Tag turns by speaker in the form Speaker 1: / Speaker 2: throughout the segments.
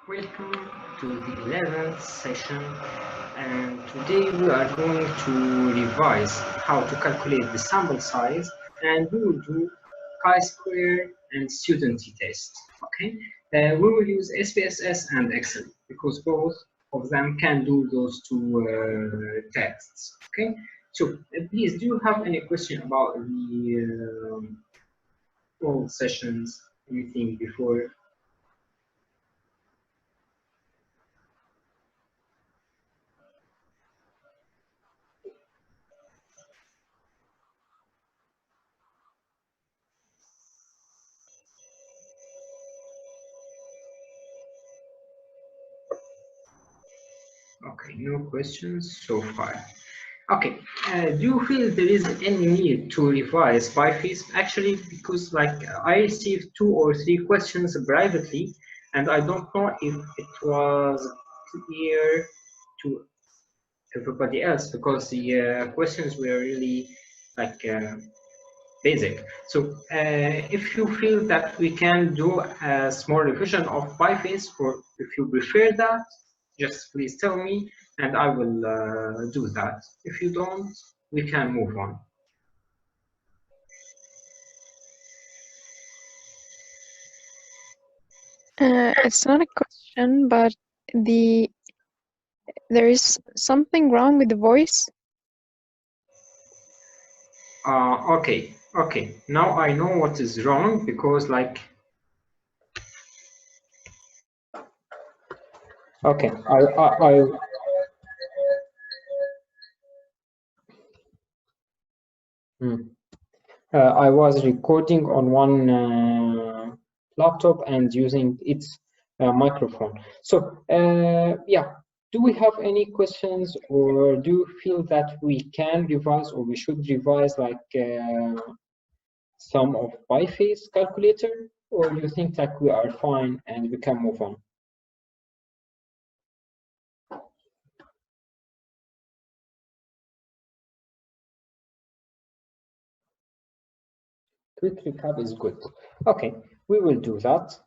Speaker 1: Welcome to the 11th session, and today we are going to revise how to calculate the sample size, and we will do chi-square and student T test. Okay, we will use SPSS and Excel because both of them can do those two tests. Okay, so please, do you have any question about the all sessions? Anything before? Okay, no questions so far. Okay, do you feel there is any need to revise Piface? Actually, because I received 2 or 3 questions privately, and I don't know if it was clear to everybody else because the questions were really basic. So if you feel that we can do a small revision of Piface, or if you prefer that, just please tell me and I will do that. If you don't, we can move on.
Speaker 2: It's not a question, but there is something wrong with the voice.
Speaker 1: Okay. Now I know what is wrong because okay, I was recording on one laptop and using its microphone. So yeah, do we have any questions, or do you feel that we can revise or we should revise some of Piface calculator, or do you think that we are fine and we can move on? Quick recap is good. Okay, we will do that.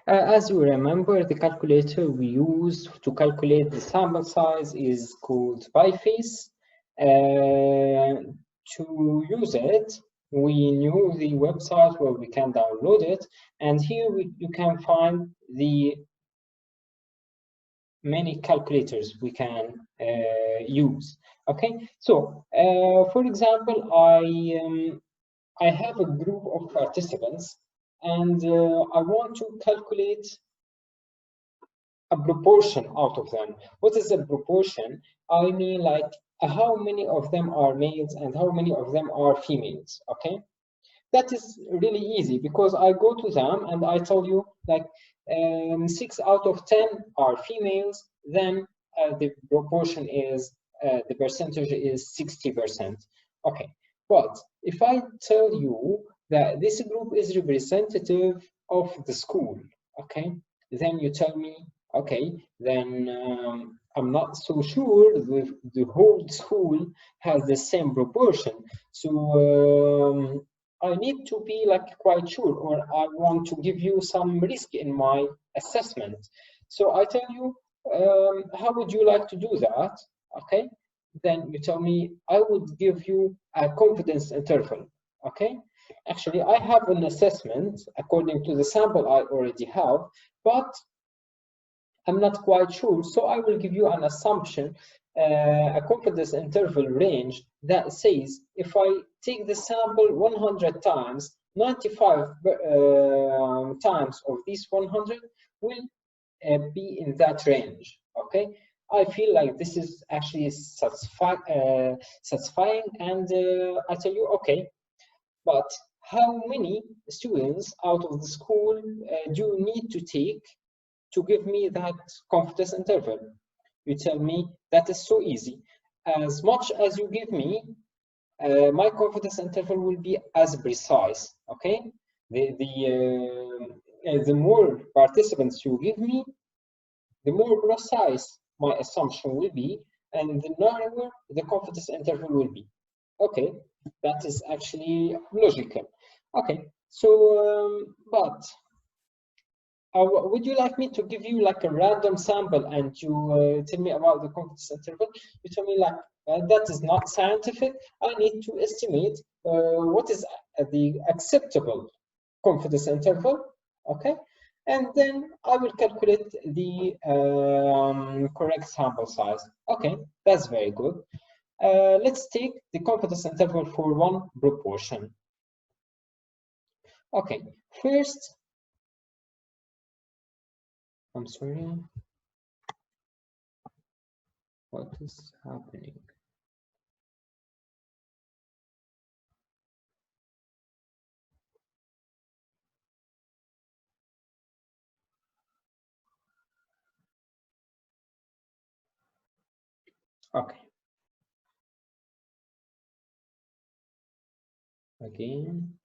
Speaker 1: As you remember, the calculator we use to calculate the sample size is called Piface. To use it, we knew the website where we can download it, and here you can find the many calculators we can use. Okay, so for example, I have a group of participants, and I want to calculate a proportion out of them. What is a proportion? I mean, how many of them are males and how many of them are females. Okay, that is really easy because I go to them and I tell you 6 out of 10 are females, then the proportion is the percentage is 60%. Okay, but if I tell you that this group is representative of the school, okay, then you tell me, okay, then I'm not so sure the whole school has the same proportion. So I need to be quite sure, or I want to give you some risk in my assessment. So I tell you, how would you like to do that? Okay, then you tell me, I would give you a confidence interval. Okay, actually, I have an assessment according to the sample I already have, but I'm not quite sure. So I will give you an assumption, a confidence interval range that says if I take the sample 100 times, 95 times of these 100 will be in that range. Okay, I feel like this is actually satisfying, and I tell you, okay, but how many students out of the school do you need to take to give me that confidence interval? You tell me that is so easy. As much as you give me, my confidence interval will be as precise. Okay, the more participants you give me, the more precise my assumption will be, and the narrower the confidence interval will be. Okay, that is actually logical. Okay, so but would you like me to give you like a random sample and you tell me about the confidence interval? You tell me like that is not scientific. I need to estimate what is the acceptable confidence interval. Okay, and then I will calculate the correct sample size. Okay, that's very good. Let's take the confidence interval for one proportion. Okay, first, I'm sorry, what is happening? Okay. Again.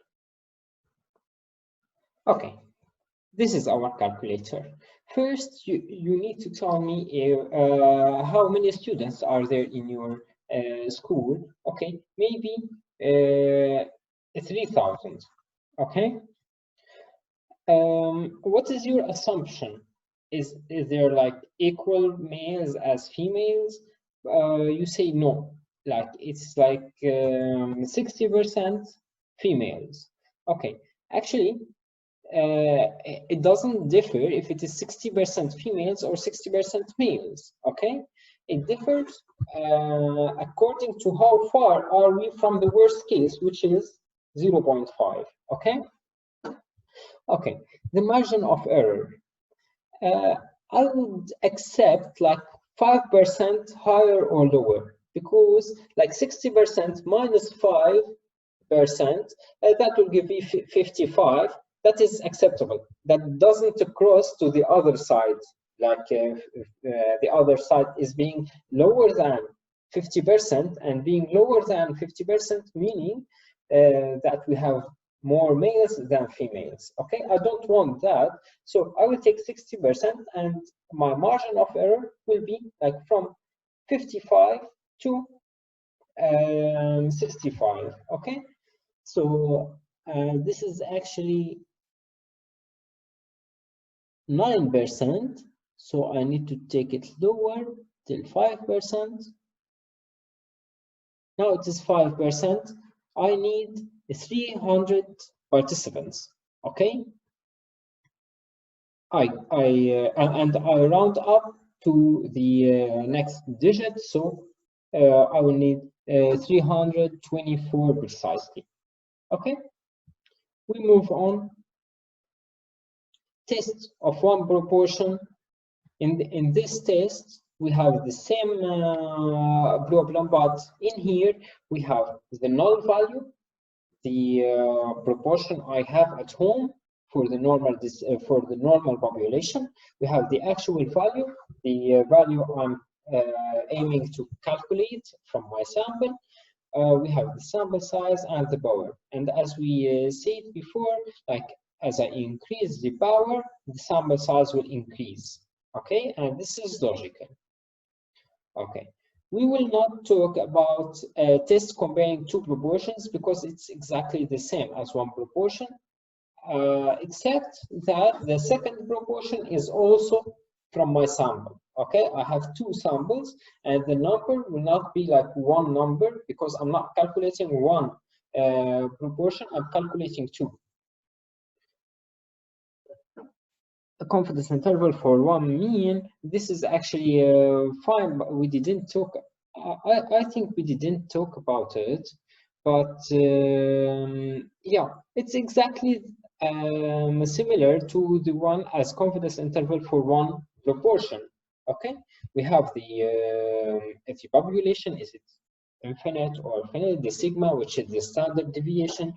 Speaker 1: Okay. This is our calculator. First, you need to tell me how many students are there in your school. Okay, maybe 3,000. Okay. What is your assumption? Is there like equal males as females? You say no, like it's like 60% females. Okay, actually, it doesn't differ if it is 60% females or 60% males. Okay, it differs according to how far are we from the worst case, which is 0.5. Okay. Okay, the margin of error. I would accept like 5% higher or lower, because like 60% minus 5%, that will give me 55. That is acceptable. That doesn't cross to the other side, like the other side is being lower than 50%, and being lower than 50%, meaning that we have more males than females. Okay, I don't want that, so I will take 60%, and my margin of error will be like from 55 to 65. Okay, so this is actually 9%, so I need to take it lower till 5%. Now it is 5%. I need 300 participants. Okay, and I round up to the next digit, so I will need 324 precisely. Okay, we move on. Test of one proportion. In this test, we have the same problem, but in here we have the null value, the proportion I have at home for the normal population. We have the actual value, the value I'm aiming to calculate from my sample. We have the sample size and the power. And as we said before, like as I increase the power, the sample size will increase. Okay, and this is logical. Okay, we will not talk about a test comparing two proportions because it's exactly the same as one proportion, except that the second proportion is also from my sample. Okay, I have two samples, and the number will not be like one number because I'm not calculating one proportion, I'm calculating two. A confidence interval for one mean, this is actually fine, but we didn't talk. I think we didn't talk about it, but yeah, it's exactly similar to the one as confidence interval for one proportion. Okay, we have the population, is it infinite or finite, the sigma, which is the standard deviation.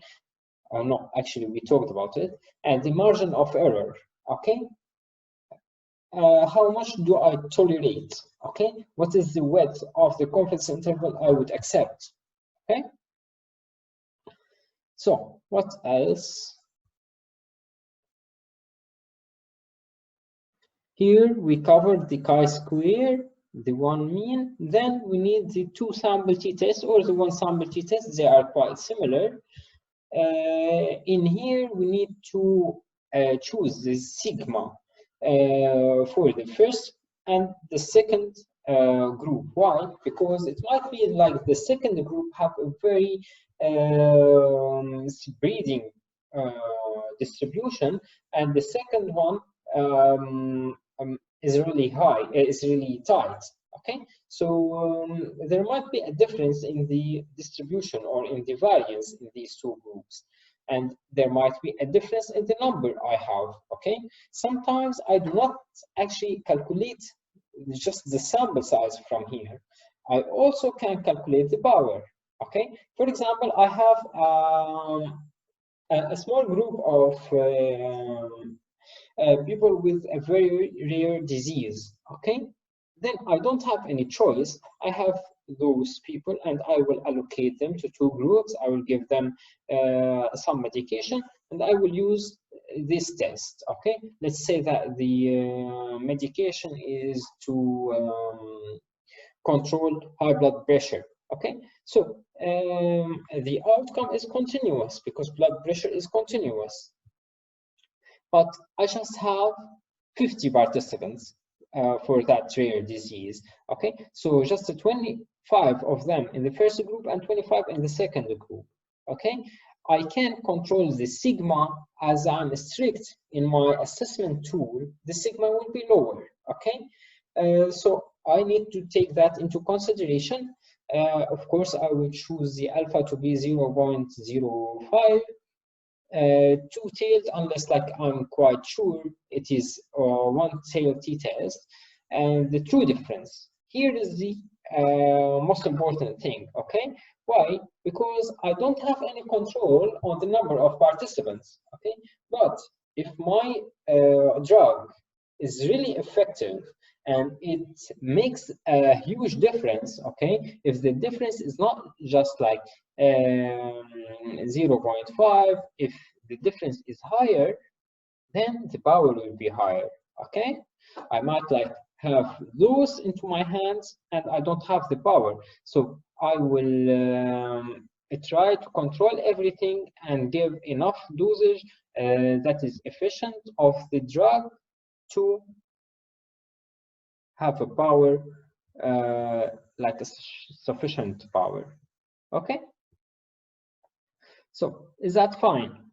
Speaker 1: No, actually we talked about it, and the margin of error. Okay, how much do I tolerate? Okay, what is the width of the confidence interval I would accept? Okay, so what else? Here we covered the chi-square, the one mean. Then we need the two sample t-test or the one sample t-test. They are quite similar. In here, we need to choose the sigma for the first and the second group. Why? Because it might be like the second group have a very spreading distribution, and the second one is really high, is really tight. Okay, so there might be a difference in the distribution or in the variance in these two groups, and there might be a difference in the number I have. Okay, sometimes I do not actually calculate just the sample size from here. I also can calculate the power. Okay, for example, I have a small group of people with a very rare disease. Okay, then I don't have any choice. I have those people and I will allocate them to two groups. I will give them some medication and I will use this test. Okay, let's say that the medication is to control high blood pressure. Okay, so the outcome is continuous because blood pressure is continuous. But I just have 50 participants for that rare disease. Okay, so just 25 of them in the first group and 25 in the second group. Okay, I can control the sigma as I'm strict in my assessment tool. The sigma will be lower. Okay, so I need to take that into consideration. Of course, I will choose the alpha to be 0.05. Two-tailed unless like I'm quite sure it is one-tailed t-test. And the true difference here is the most important thing. Okay, why? Because I don't have any control on the number of participants. Okay, but if my drug is really effective and it makes a huge difference, okay, if the difference is not just like 0.5, if the difference is higher, then the power will be higher. Okay, I might like have those into my hands and I don't have the power, so I will try to control everything and give enough dosage that is efficient of the drug to have a power like a sufficient power. Okay, so is that fine?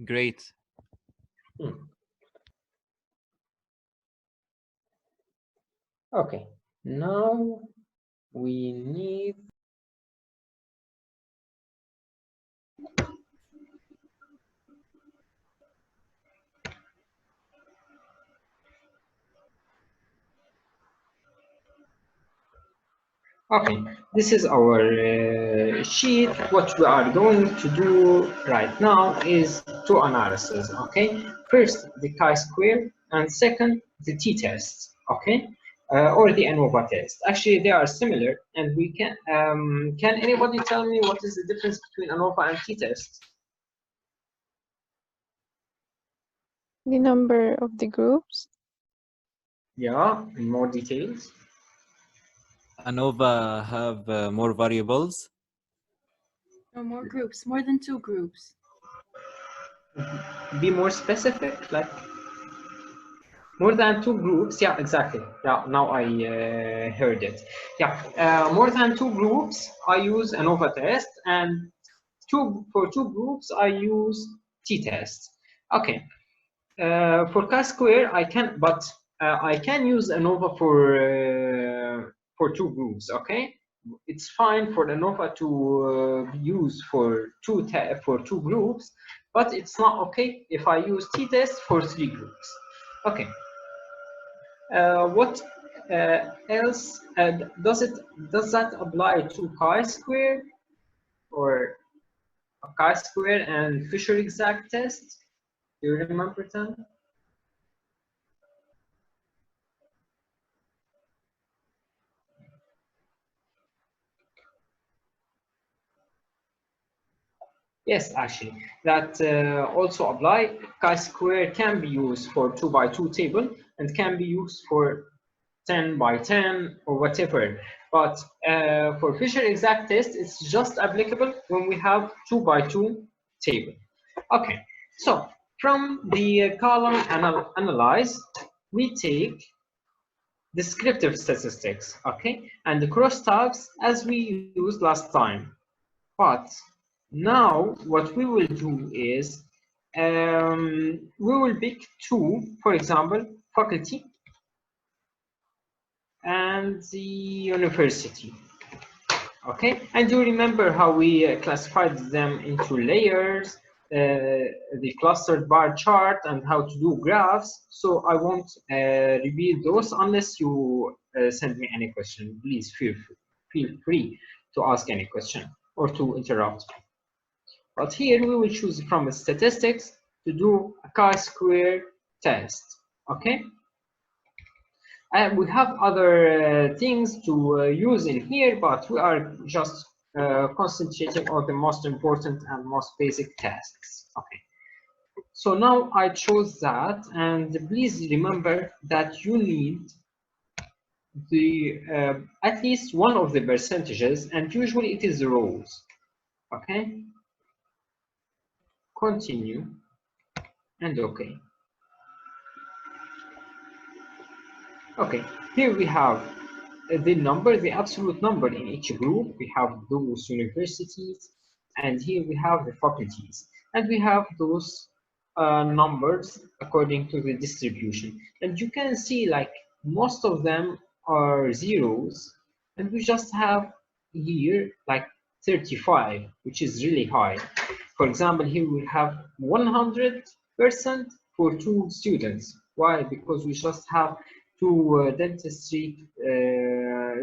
Speaker 3: Great.
Speaker 1: Okay, now we need okay, this is our sheet. What we are going to do right now is two analyses. Okay, first the chi-square and second the t-test. Okay, or the Anova test. Actually, they are similar, and we can. Can anybody tell me what is the difference between Anova and t-test?
Speaker 2: The number of the groups.
Speaker 1: Yeah, in more details.
Speaker 3: Anova have more variables.
Speaker 4: No, more groups, more than two groups.
Speaker 1: Be more specific, like more than two groups. Yeah, exactly. Yeah, now I heard it. Yeah, more than two groups, I use Anova test, and for two groups, I use t-test. Okay. For chi-square, I can, but I can use Anova for two groups. Okay, it's fine for Anova to use for two groups, but it's not okay if I use t-test for three groups. Okay. What else does that apply to chi-square or chi-square and Fisher exact test? Do you remember that? Yes, actually, that also apply. Chi-square can be used for 2 by 2 table and can be used for 10 by 10 or whatever. But for Fisher exact test, it's just applicable when we have 2 by 2 table. Okay, so from the column analyze, we take descriptive statistics, okay, and the crosstabs as we used last time. But now what we will do is we will pick two, for example, faculty and the university. Okay, and you remember how we classified them into layers, the clustered bar chart, and how to do graphs. So I won't reveal those unless you send me any question. Please feel free to ask any question or to interrupt me. But here we will choose from statistics to do a chi-square test. Okay. And we have other things to use in here, but we are just concentrating on the most important and most basic tasks. Okay. So now I chose that, and please remember that you need the at least one of the percentages, and usually it is rows. Okay. Continue and okay. Okay, here we have the number, the absolute number in each group. We have those universities, and here we have the faculties, and we have those numbers according to the distribution. And you can see like most of them are zeros, and we just have here like 35, which is really high. For example, here we have 100% for 2 students. Why? Because we just have 2 dentistry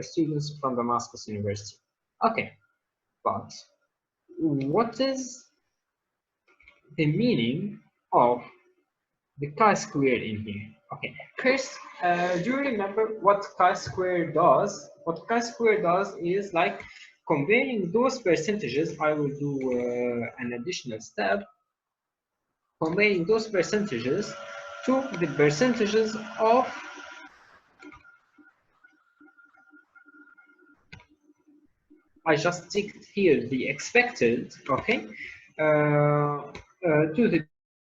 Speaker 1: students from Damascus University. Okay, but what is the meaning of the chi-square in here? Okay, first, do you remember what chi-square does? What chi-square does is like comparing those percentages. I will do an additional step. Comparing those percentages to the percentages of I just ticked here the expected, okay, to the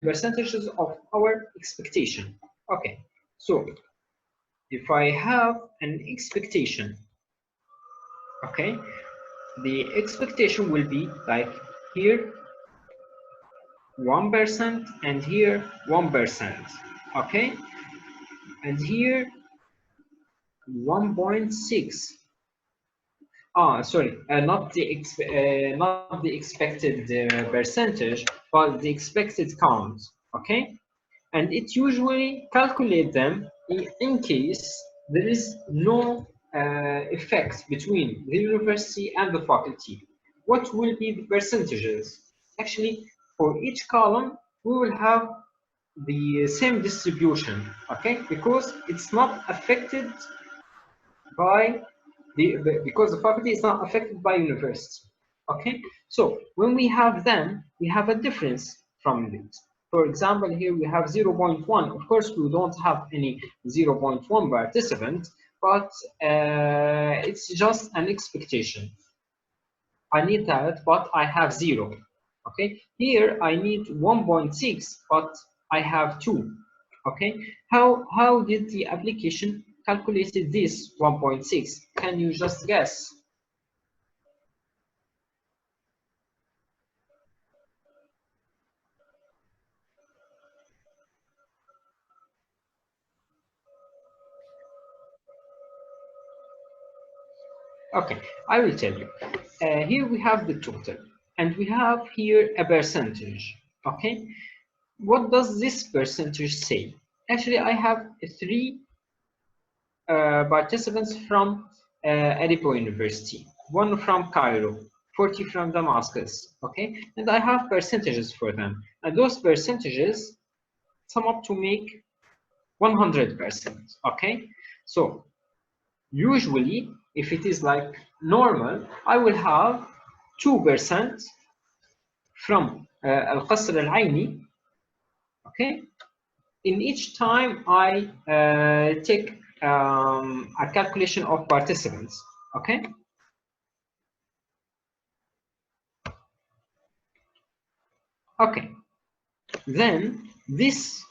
Speaker 1: percentages of our expectation. Okay, so if I have an expectation, okay, the expectation will be like here 1% and here 1%, okay, and here 1.6. Sorry, not the expected percentage, but the expected count. Okay, and it usually calculate them in case there is no effect between the university and the faculty. What will be the percentages? Actually, for each column, we will have the same distribution. Okay, because it's not affected by because the faculty is not affected by university. Okay, so when we have them, we have a difference from it. For example, here we have 0.1. Of course, we don't have any 0.1 participant, but it's just an expectation. I need that, but I have 0. Okay, here I need 1.6, but I have 2. Okay, how did the application calculated this 1.6? Can you just guess? Okay, I will tell you. Here we have the total, and we have here a percentage. Okay, what does this percentage say? Actually, I have 3 participants from Aleppo University, 1 from Cairo, 40 from Damascus. Okay, and I have percentages for them, and those percentages sum up to make 100%. Okay, so usually if it is like normal, I will have 2% from القصر العيني. Okay, in each time I take a calculation of participants. Okay. Okay, then this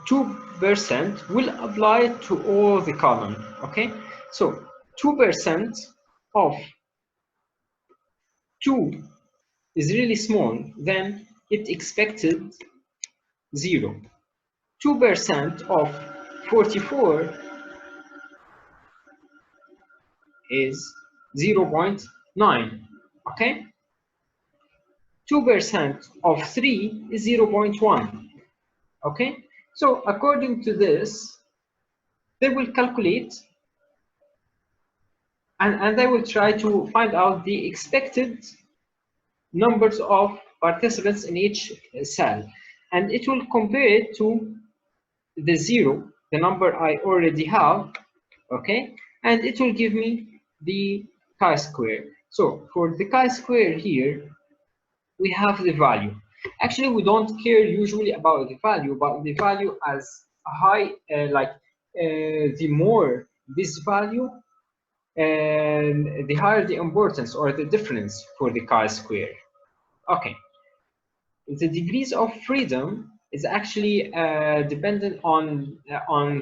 Speaker 1: 2% will apply to all the column. Okay, so 2% of 2 is really small, then it expected 0. 2% of 44 is 0.9. Okay, 2% of 3 is 0.1. Okay, so according to this, they will calculate and they will try to find out the expected numbers of participants in each cell, and it will compare it to the 0, the number I already have. Okay, and it will give me the chi-square. So for the chi-square here, we have the value. Actually, we don't care usually about the value, but the value as a high, the more this value, and the higher the importance or the difference for the chi-square. Okay, the degrees of freedom is actually dependent on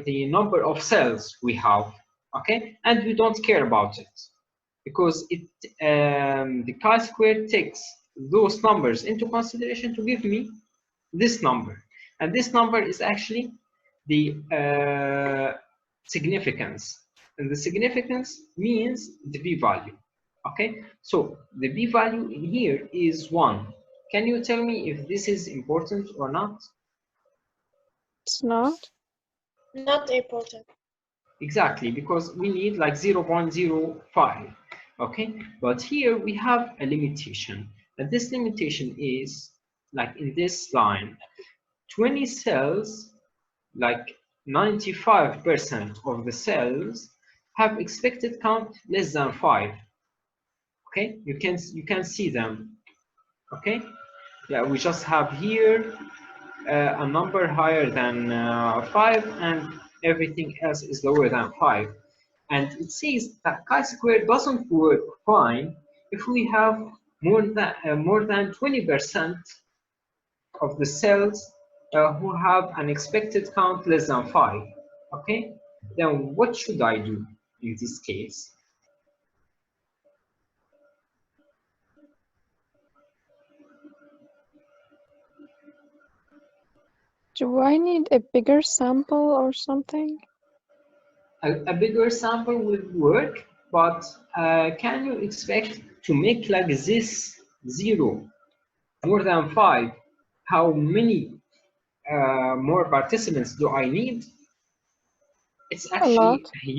Speaker 1: the number of cells we have. Okay, and we don't care about it because it the chi-square takes those numbers into consideration to give me this number, and this number is actually the significance, and the significance means the p-value. Okay, so the p-value in here is 1. Can you tell me if this is important or not?
Speaker 2: It's not.
Speaker 5: Not important.
Speaker 1: Exactly, because we need like 0.05. Okay, but here we have a limitation, and this limitation is like in this line, 20 cells, like 95% of the cells have expected count less than 5. Okay, you can see them. Okay, yeah, we just have here a number higher than 5, and everything else is lower than 5. And it says that chi-square doesn't work fine if we have more than 20% of the cells who have an expected count less than 5. Okay, then what should I do in this case?
Speaker 2: Do I need a bigger sample or something?
Speaker 1: A bigger sample will work, but can you expect to make like this 0 more than 5? How many more participants do I need? It's actually a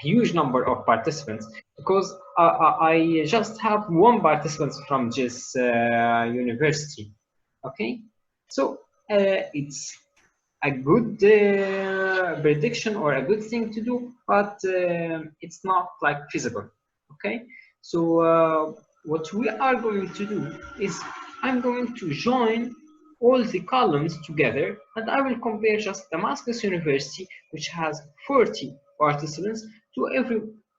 Speaker 1: huge number of participants, because I just have 1 participant from this university. Okay, so it's a good prediction or a good thing to do, but it's not like feasible. Okay, so what we are going to do is I'm going to join all the columns together, and I will compare just Damascus University, which has 40 participants, to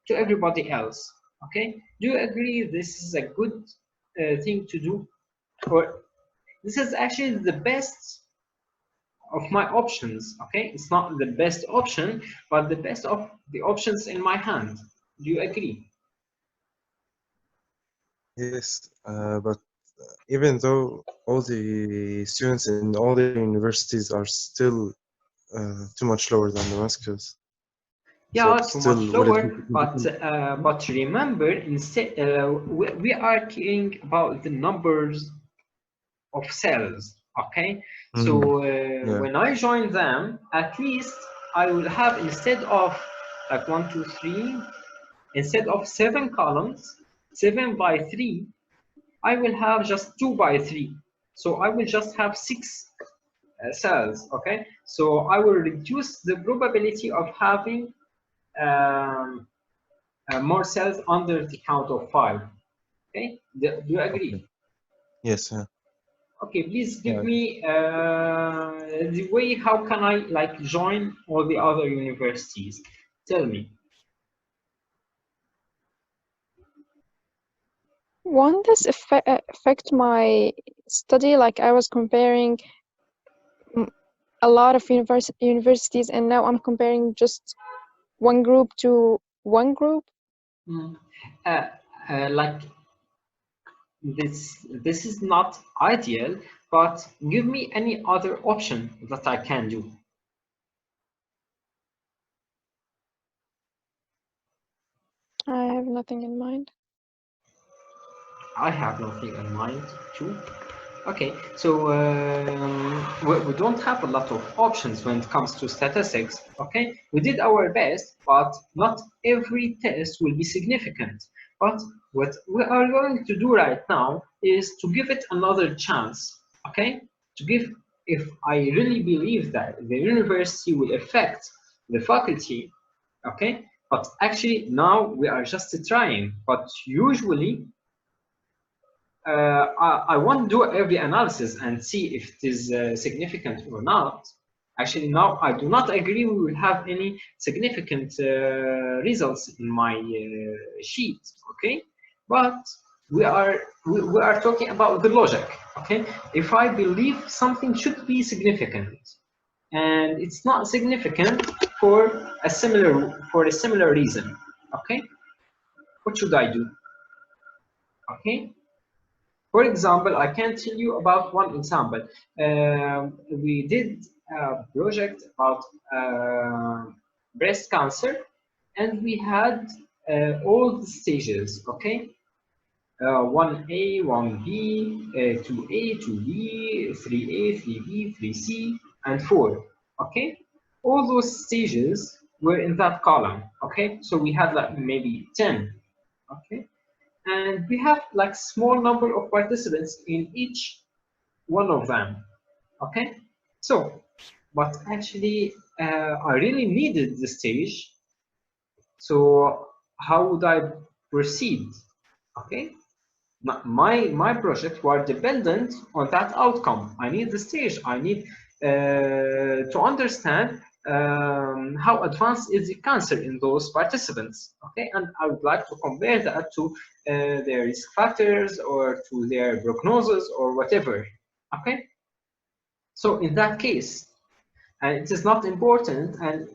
Speaker 1: everybody else. Okay, do you agree this is a good thing to do? Or this is actually the best of my options. Okay, it's not the best option, but the best of the options in my hand. Do you agree?
Speaker 6: Yes, but even though all the students in all the universities are still too much lower than Damascus.
Speaker 1: Yeah,
Speaker 6: So
Speaker 1: too much lower,
Speaker 6: but
Speaker 1: but remember, instead we are caring about the numbers of cells. Okay, so
Speaker 6: yeah.
Speaker 1: when I join them, at least I will have, instead of like 1, 2, 3, instead of 7 columns, 7 by 3, I will have just 2 by 3. So I will just have 6 cells. Okay, so I will reduce the probability of having more cells under the count of 5. Okay, do you agree?
Speaker 6: Yes.
Speaker 1: Okay, please give
Speaker 6: Yeah.
Speaker 1: me the way how can I like join all the other universities? Tell me.
Speaker 2: Won't this affect my study? Like I was comparing a lot of universities, and now I'm comparing just one group to one group.
Speaker 1: Like this is not ideal, but give me any other option that I can do.
Speaker 2: I have nothing in mind.
Speaker 1: I have nothing in mind too. Okay, so we don't have a lot of options when it comes to statistics. Okay, we did our best, but not every test will be significant. But what we are going to do right now is to give it another chance. Okay, to give, if I really believe that the university will affect the faculty. Okay, but actually now we are just trying. But usually I won't do every analysis and see if it is significant or not. Actually, now I do not agree we will have any significant results in my sheet. Okay, but we are talking about the logic. Okay, if I believe something should be significant and it's not significant for a similar reason. Okay, what should I do? Okay. For example, I can tell you about one example. We did a project about breast cancer, and we had all the stages, okay? 1A, 1B, 2A, 2B, 3A, 3B, 3C, and 4, okay? All those stages were in that column, okay? So we had like maybe 10, okay? And we have like small number of participants in each one of them. Okay, so but actually I really needed the stage, so how would I proceed? Okay, my project were dependent on that outcome. I need the stage. I need to understand how advanced is the cancer in those participants. Okay, and I would like to compare that to their risk factors or to their prognosis or whatever. Okay, so in that case, and it is not important, and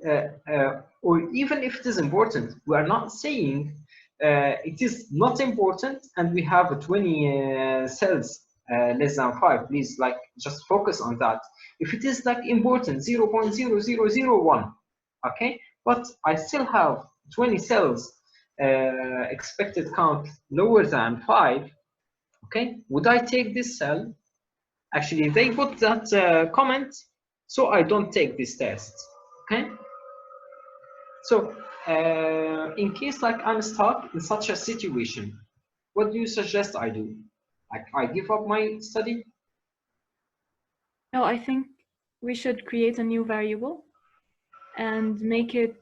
Speaker 1: or even if it is important, we are not saying it is not important and we have 20 cells less than 5. Please, like, just focus on that. If it is like important 0.0001, okay, but I still have 20 cells expected count lower than 5, okay, would I take this cell? Actually, they put that comment, so I don't take this test. Okay, so in case like I'm stuck in such a situation, what do you suggest I do? Like I give up my study?
Speaker 4: No, I think we should create a new variable and make it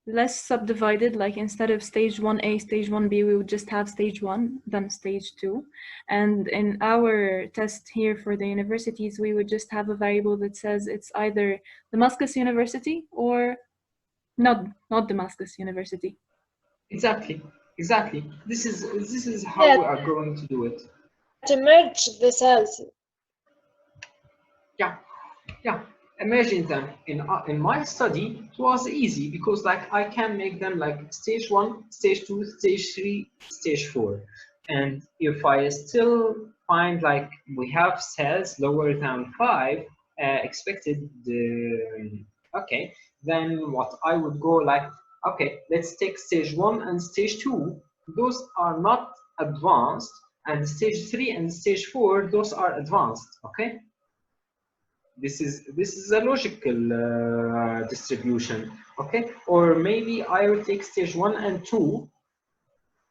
Speaker 4: less subdivided. Like instead of stage 1A, stage 1B, we would just have stage 1, then stage 2. And in our test here for the universities, we would just have a variable that says it's either Damascus University or not Damascus University.
Speaker 1: Exactly. This is how
Speaker 5: Yeah.
Speaker 1: we are going to do it.
Speaker 5: To merge the cells.
Speaker 1: Yeah, imagine them in my study. It was easy because like I can make them like stage 1, stage 2, stage 3, stage 4, and if I still find like we have cells lower than 5 expected, okay, then what I would go like, okay, let's take stage 1 and stage 2. Those are not advanced, and stage 3 and stage 4, those are advanced. Okay, this is a logical distribution. Okay, or maybe I will take stage 1 and 2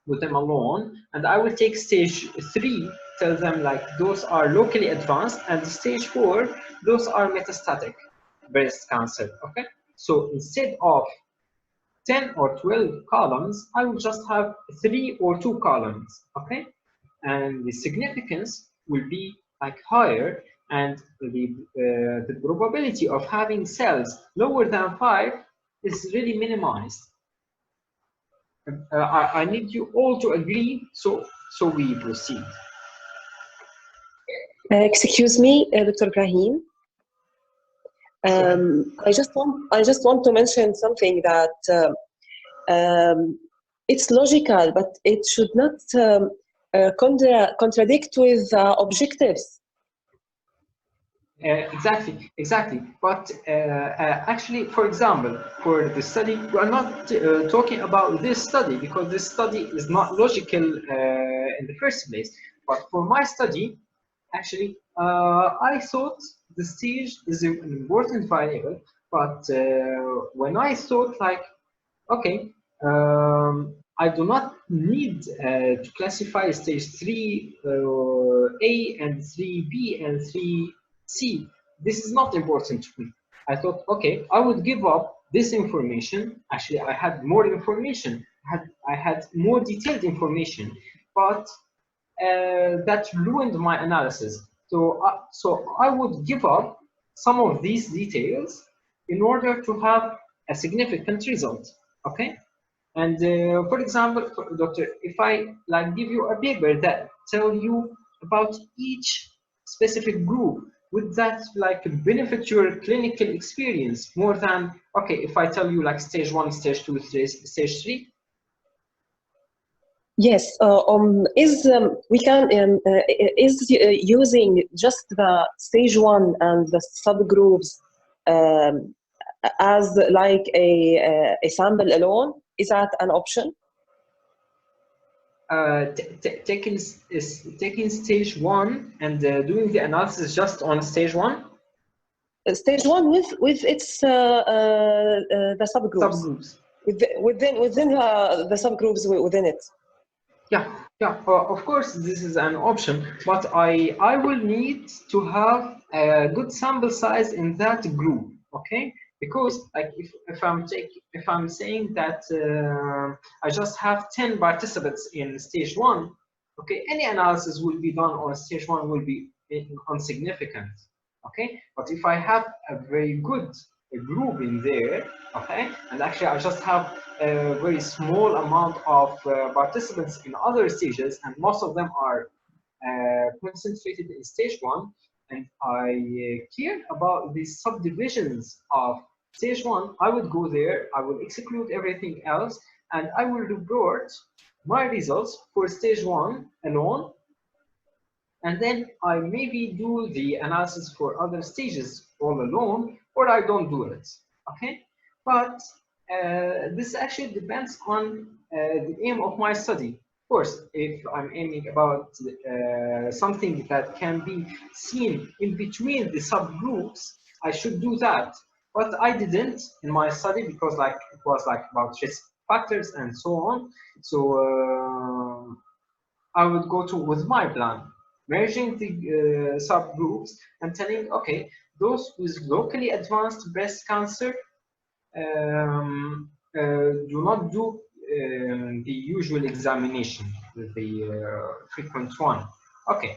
Speaker 1: with them alone, and I will take stage 3, tell them like those are locally advanced, and stage 4, those are metastatic breast cancer. Okay, so instead of 10 or 12 columns, I will just have 3 or 2 columns. Okay, and the significance will be like higher, and the probability of having cells lower than 5 is really minimized. I need you all to agree, so we proceed.
Speaker 7: Excuse me, Dr. Ibrahim. I just want to mention something that it's logical, but it should not contradict with objectives.
Speaker 1: Exactly. But actually, for example, for the study, we are not talking about this study because this study is not logical in the first place. But for my study, actually, I thought the stage is an important variable. But when I thought like, okay, I do not need to classify stage 3A and 3B and 3C. This is not important to me. I thought, okay, I would give up this information. Actually, I had more information. I had more detailed information, but that ruined my analysis. So I would give up some of these details in order to have a significant result. Okay. And for example, doctor, if I like give you a paper that tell you about each specific group, would that like benefit your clinical experience more than, okay, if I tell you like stage 1, stage 2, stage 3?
Speaker 7: Yes, is using just the stage 1 and the subgroups as like a sample alone? Is that an option?
Speaker 1: Taking stage 1 and doing the analysis just on stage 1.
Speaker 7: Stage 1 with its the subgroups. Within the subgroups within it.
Speaker 1: Yeah. Of course, this is an option, but I will need to have a good sample size in that group. Okay. Because like if I'm saying that I just have 10 participants in stage 1, okay, any analysis will be done on stage 1 will be insignificant. Okay, but if I have a very good group in there, okay, and actually I just have a very small amount of participants in other stages, and most of them are concentrated in stage 1, and I care about the subdivisions of stage 1, I would go there, I will exclude everything else, and I will report my results for stage 1 alone, and then I maybe do the analysis for other stages all alone, or I don't do it. Okay, but this actually depends on the aim of my study. Of course, if I'm aiming about something that can be seen in between the subgroups, I should do that. But I didn't in my study because like it was like about risk factors and so on. So I would go with my plan, merging the subgroups and telling, okay, those with locally advanced breast cancer do not do the usual examination, the frequent one. Okay,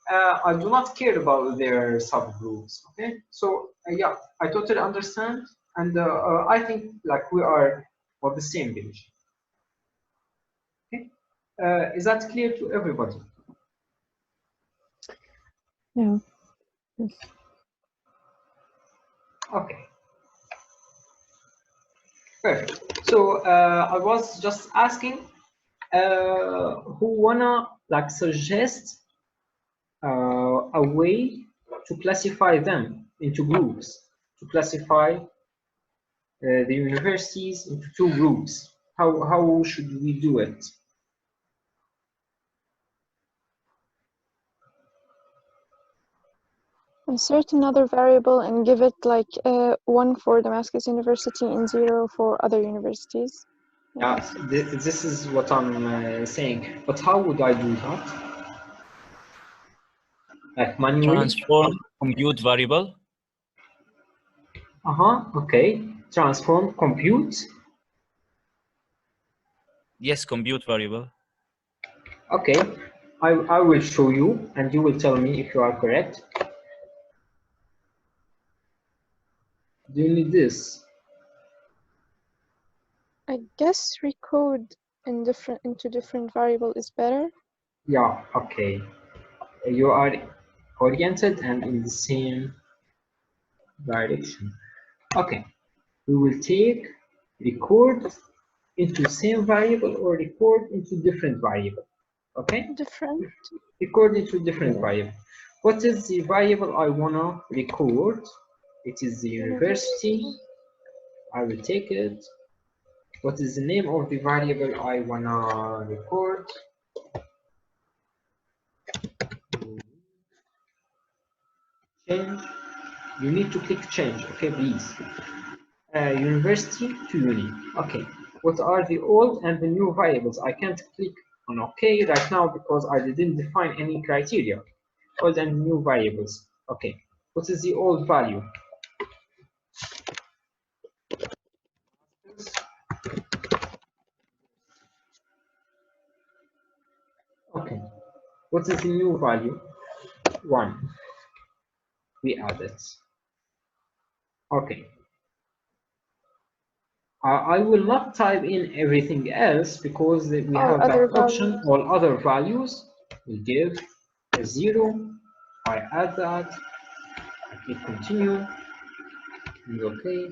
Speaker 1: I do not care about their subgroups. Okay, so yeah, I totally understand, and I think like we are on the same page. Okay, is that clear to everybody?
Speaker 2: Yeah.
Speaker 1: Okay. Perfect. So I was just asking who wanna like suggest a way to classify them into groups, to classify the universities into 2 groups. How should we do it?
Speaker 2: Insert another variable and give it like 1 for Damascus University and 0 for other universities.
Speaker 1: Yeah, this is what I'm saying. But how would I do that? Like manually?
Speaker 3: Transform compute variable.
Speaker 1: Okay. Transform compute.
Speaker 3: Yes, compute variable.
Speaker 1: Okay. I will show you and you will tell me if you are correct. Do you need this?
Speaker 2: I guess recode into different variable is better.
Speaker 1: Yeah, okay. You are oriented and in the same direction. Okay, we will take record into same variable or record into different variable. Okay,
Speaker 2: Different.
Speaker 1: record into different variable. What is the variable I wanna record? It is the university. I will take it. What is the name of the variable I wanna record? Change. You need to click change, okay, please. University to uni. Okay. What are the old and the new variables? I can't click on OK right now because I didn't define any criteria. Old and new variables. Okay. What is the old value? Okay. What is the new value? 1. We add it. Okay. I will not type in everything else because we have that option. All other values will give a 0. I add that. I click continue. And OK.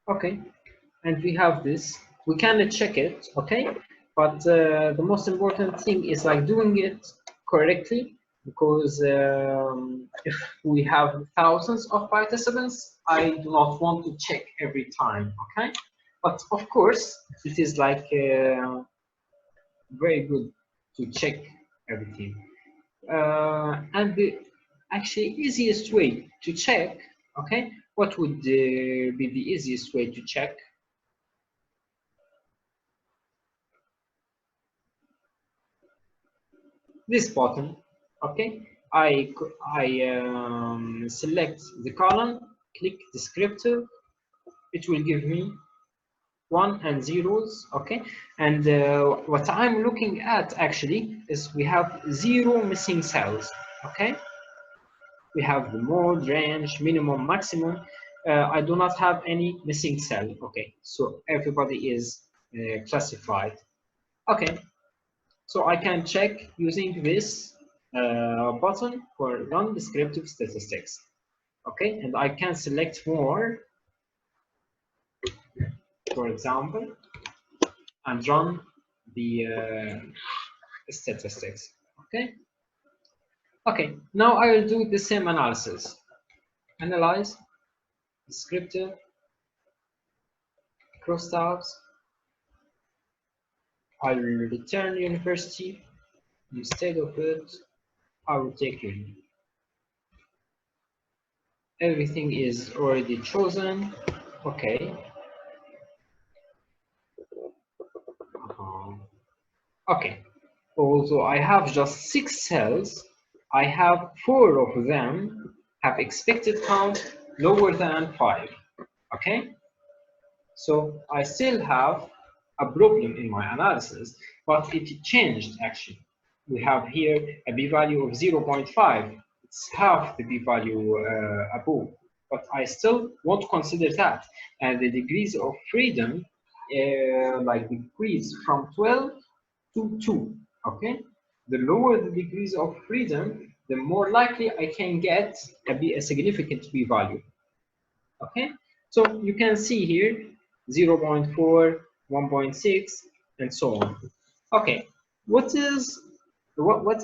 Speaker 1: Okay, and we have this. We can check it, okay? But the most important thing is like doing it correctly, because if we have thousands of participants, I do not want to check every time, okay? But of course, it is like very good to check everything. And the actually easiest way to check, okay? What would be the easiest way to check? This button, okay? I select the column, click descriptive. It will give me 1 and zeros, okay? And what I'm looking at actually is we have 0 missing cells, okay? We have the mode, range, minimum, maximum. I do not have any missing cell. Okay, so everybody is classified. Okay, so I can check using this button for non-descriptive statistics. Okay, and I can select more, for example, and run the statistics. Okay. Okay, now I will do the same analysis. Analyze, descriptive, crosstabs. I will return university. Instead of it, I will take uni. Everything is already chosen. Okay. Okay. Although I have just 6 cells, I have 4 of them have expected count lower than 5. Okay. So I still have a problem in my analysis, but it changed actually. We have here a p-value of 0.5. It's half the p-value above, but I still won't consider that. And the degrees of freedom like decrease from 12 to 2. Okay, the lower the degrees of freedom, the more likely I can get a significant p-value. Okay, so you can see here 0.4, 1.6, and so on. Okay, what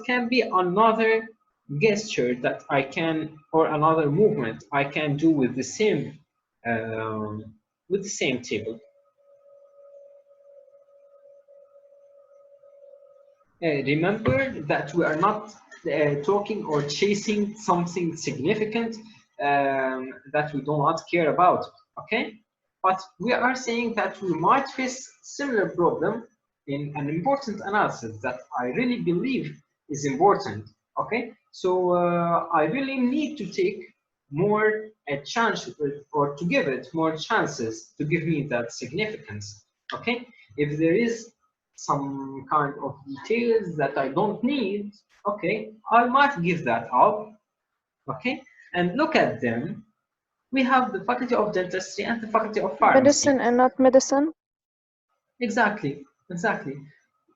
Speaker 1: can be another gesture that I can, or another movement I can do with the same table? Remember that we are not talking or chasing something significant that we do not care about, okay? But we are saying that we might face similar problem in an important analysis that I really believe is important, okay? So I really need to take more a chance, or to give it more chances to give me that significance. Okay, if there is some kind of details that I don't need, okay, I might give that up. Okay, and look at them. We have the Faculty of Dentistry and the Faculty of Pharmacy.
Speaker 2: Medicine and not medicine.
Speaker 1: Exactly, exactly.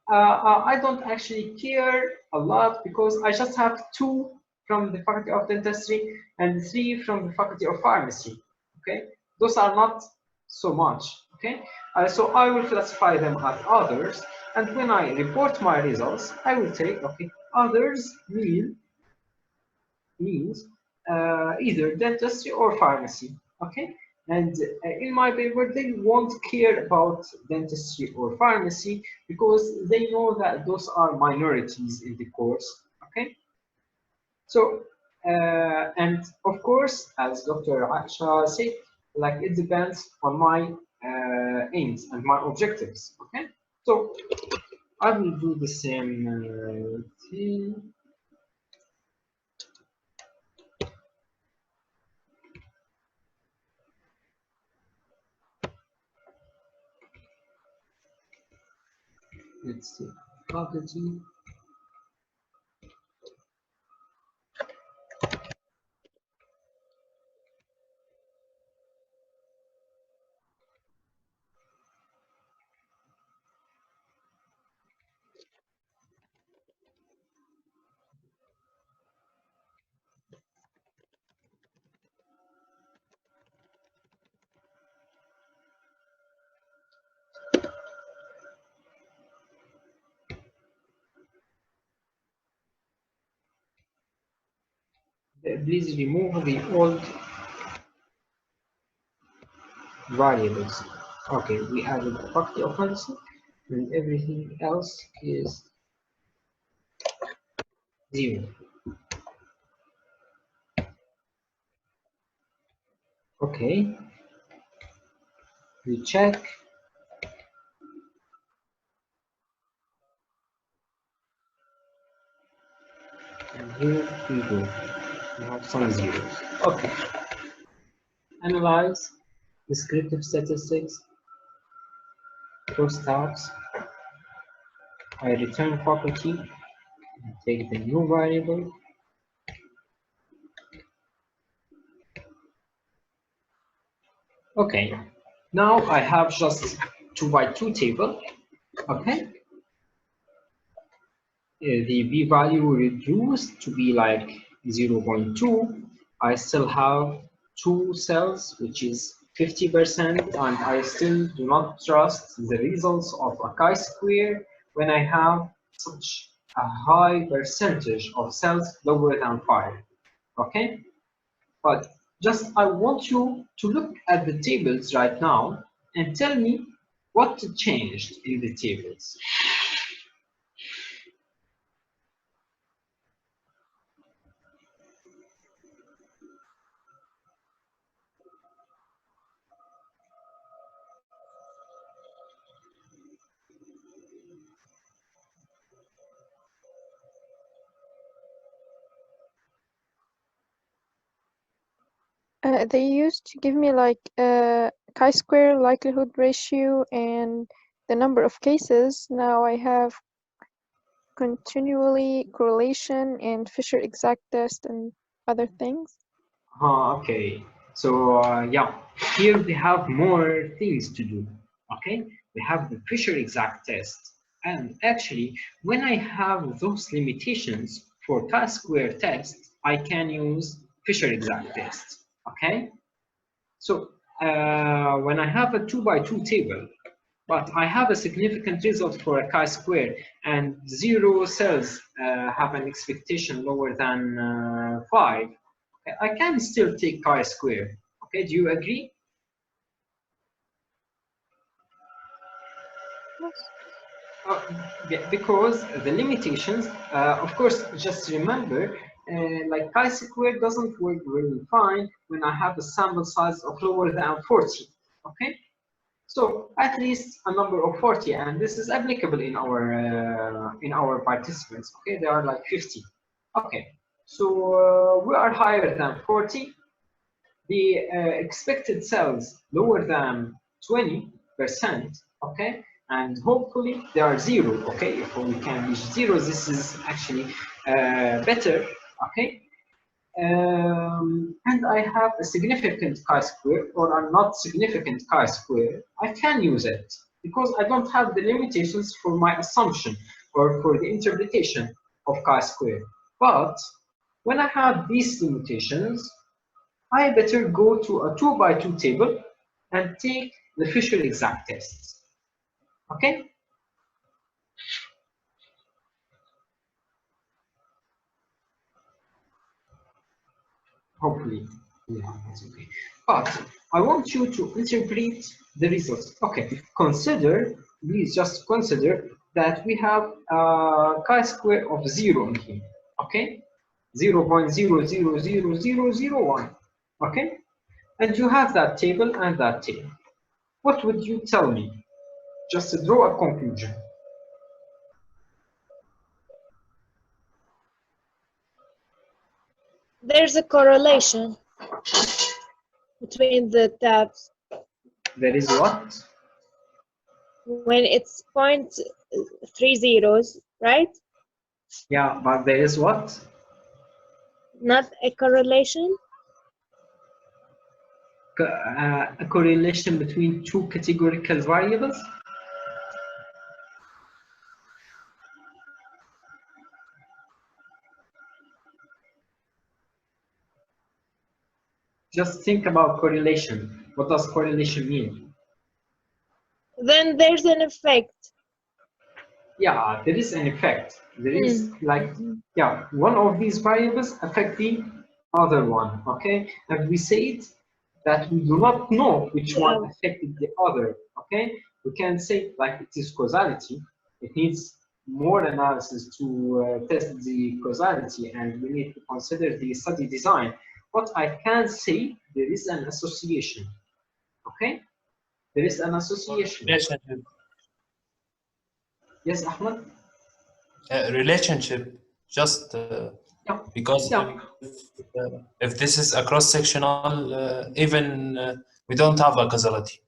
Speaker 1: I don't actually care a lot because I just have 2 from the Faculty of Dentistry and 3 from the Faculty of Pharmacy. Okay, those are not so much. Okay, so I will classify them as others, and when I report my results, I will take, okay, others means either dentistry or pharmacy. Okay, and in my paper they won't care about dentistry or pharmacy because they know that those are minorities in the course. Okay, so and of course, as Dr. Aisha said, like it depends on my aims and my objectives. Okay, so I will do the same thing. Let's see, faculty. Please remove the old variables. Okay, we added the faculty of medicine, and everything else is 0. Okay, we check. And here we go. We have some zeros. Okay. Analyze descriptive statistics, cross tabs. I return faculty and take the new variable. Okay. Now I have just 2 by 2 table. Okay. The p-value reduced to be like 0.2. I still have 2 cells, which is 50%, and I still do not trust the results of a chi-square when I have such a high percentage of cells lower than 5. Okay, but just I want you to look at the tables right now and tell me what changed in the tables.
Speaker 2: They used to give me like chi-square likelihood ratio and the number of cases. Now I have continually correlation and Fisher exact test and other things.
Speaker 1: Okay, so yeah, here we have more things to do. Okay, we have the Fisher exact test, and actually when I have those limitations for chi-square test, I can use Fisher exact test. Okay, so when I have a 2 by 2 table, but I have a significant result for a chi-square and 0 cells have an expectation lower than 5, I can still take chi-square. Okay, do you agree? Because the limitations, of course, just remember, like chi-square doesn't work really fine when I have a sample size of lower than 40. Okay, so at least a number of 40, and this is applicable in our participants. Okay, they are like 50. Okay, So we are higher than 40. The expected cells lower than 20%, okay? And hopefully they are 0, okay? If we can reach 0, this is actually better, okay? And I have a significant chi-square or a not significant chi-square, I can use it because I don't have the limitations for my assumption or for the interpretation of chi-square. But when I have these limitations, I better go to a 2x2 table and take the Fisher exact tests. Okay? Hopefully, yeah, that's okay. But I want you to interpret the results. Okay, consider, please just consider that we have a chi-square of 0 in here. Okay? 0.000001. Okay? And you have that table and that table. What would you tell me? Just draw a conclusion.
Speaker 5: There's a correlation between the tabs.
Speaker 1: There is what?
Speaker 5: When it's 0.30, right?
Speaker 1: Yeah, but there is what?
Speaker 5: Not a correlation.
Speaker 1: A correlation between two categorical variables? Just think about correlation. What does correlation mean?
Speaker 5: Then there's an effect.
Speaker 1: Yeah, there is an effect. There is like, yeah, one of these variables affect the other one, okay? And we said that we do not know which one affected the other, okay? We can say like it is causality. It needs more analysis to test the causality, and we need to consider the study design. But I can say there is an association, okay? There is an association.
Speaker 3: Relationship.
Speaker 1: Yes, Ahmad?
Speaker 3: Relationship, just
Speaker 1: Yeah.
Speaker 3: because
Speaker 1: Yeah.
Speaker 3: if this is a cross-sectional, even we don't have a causality.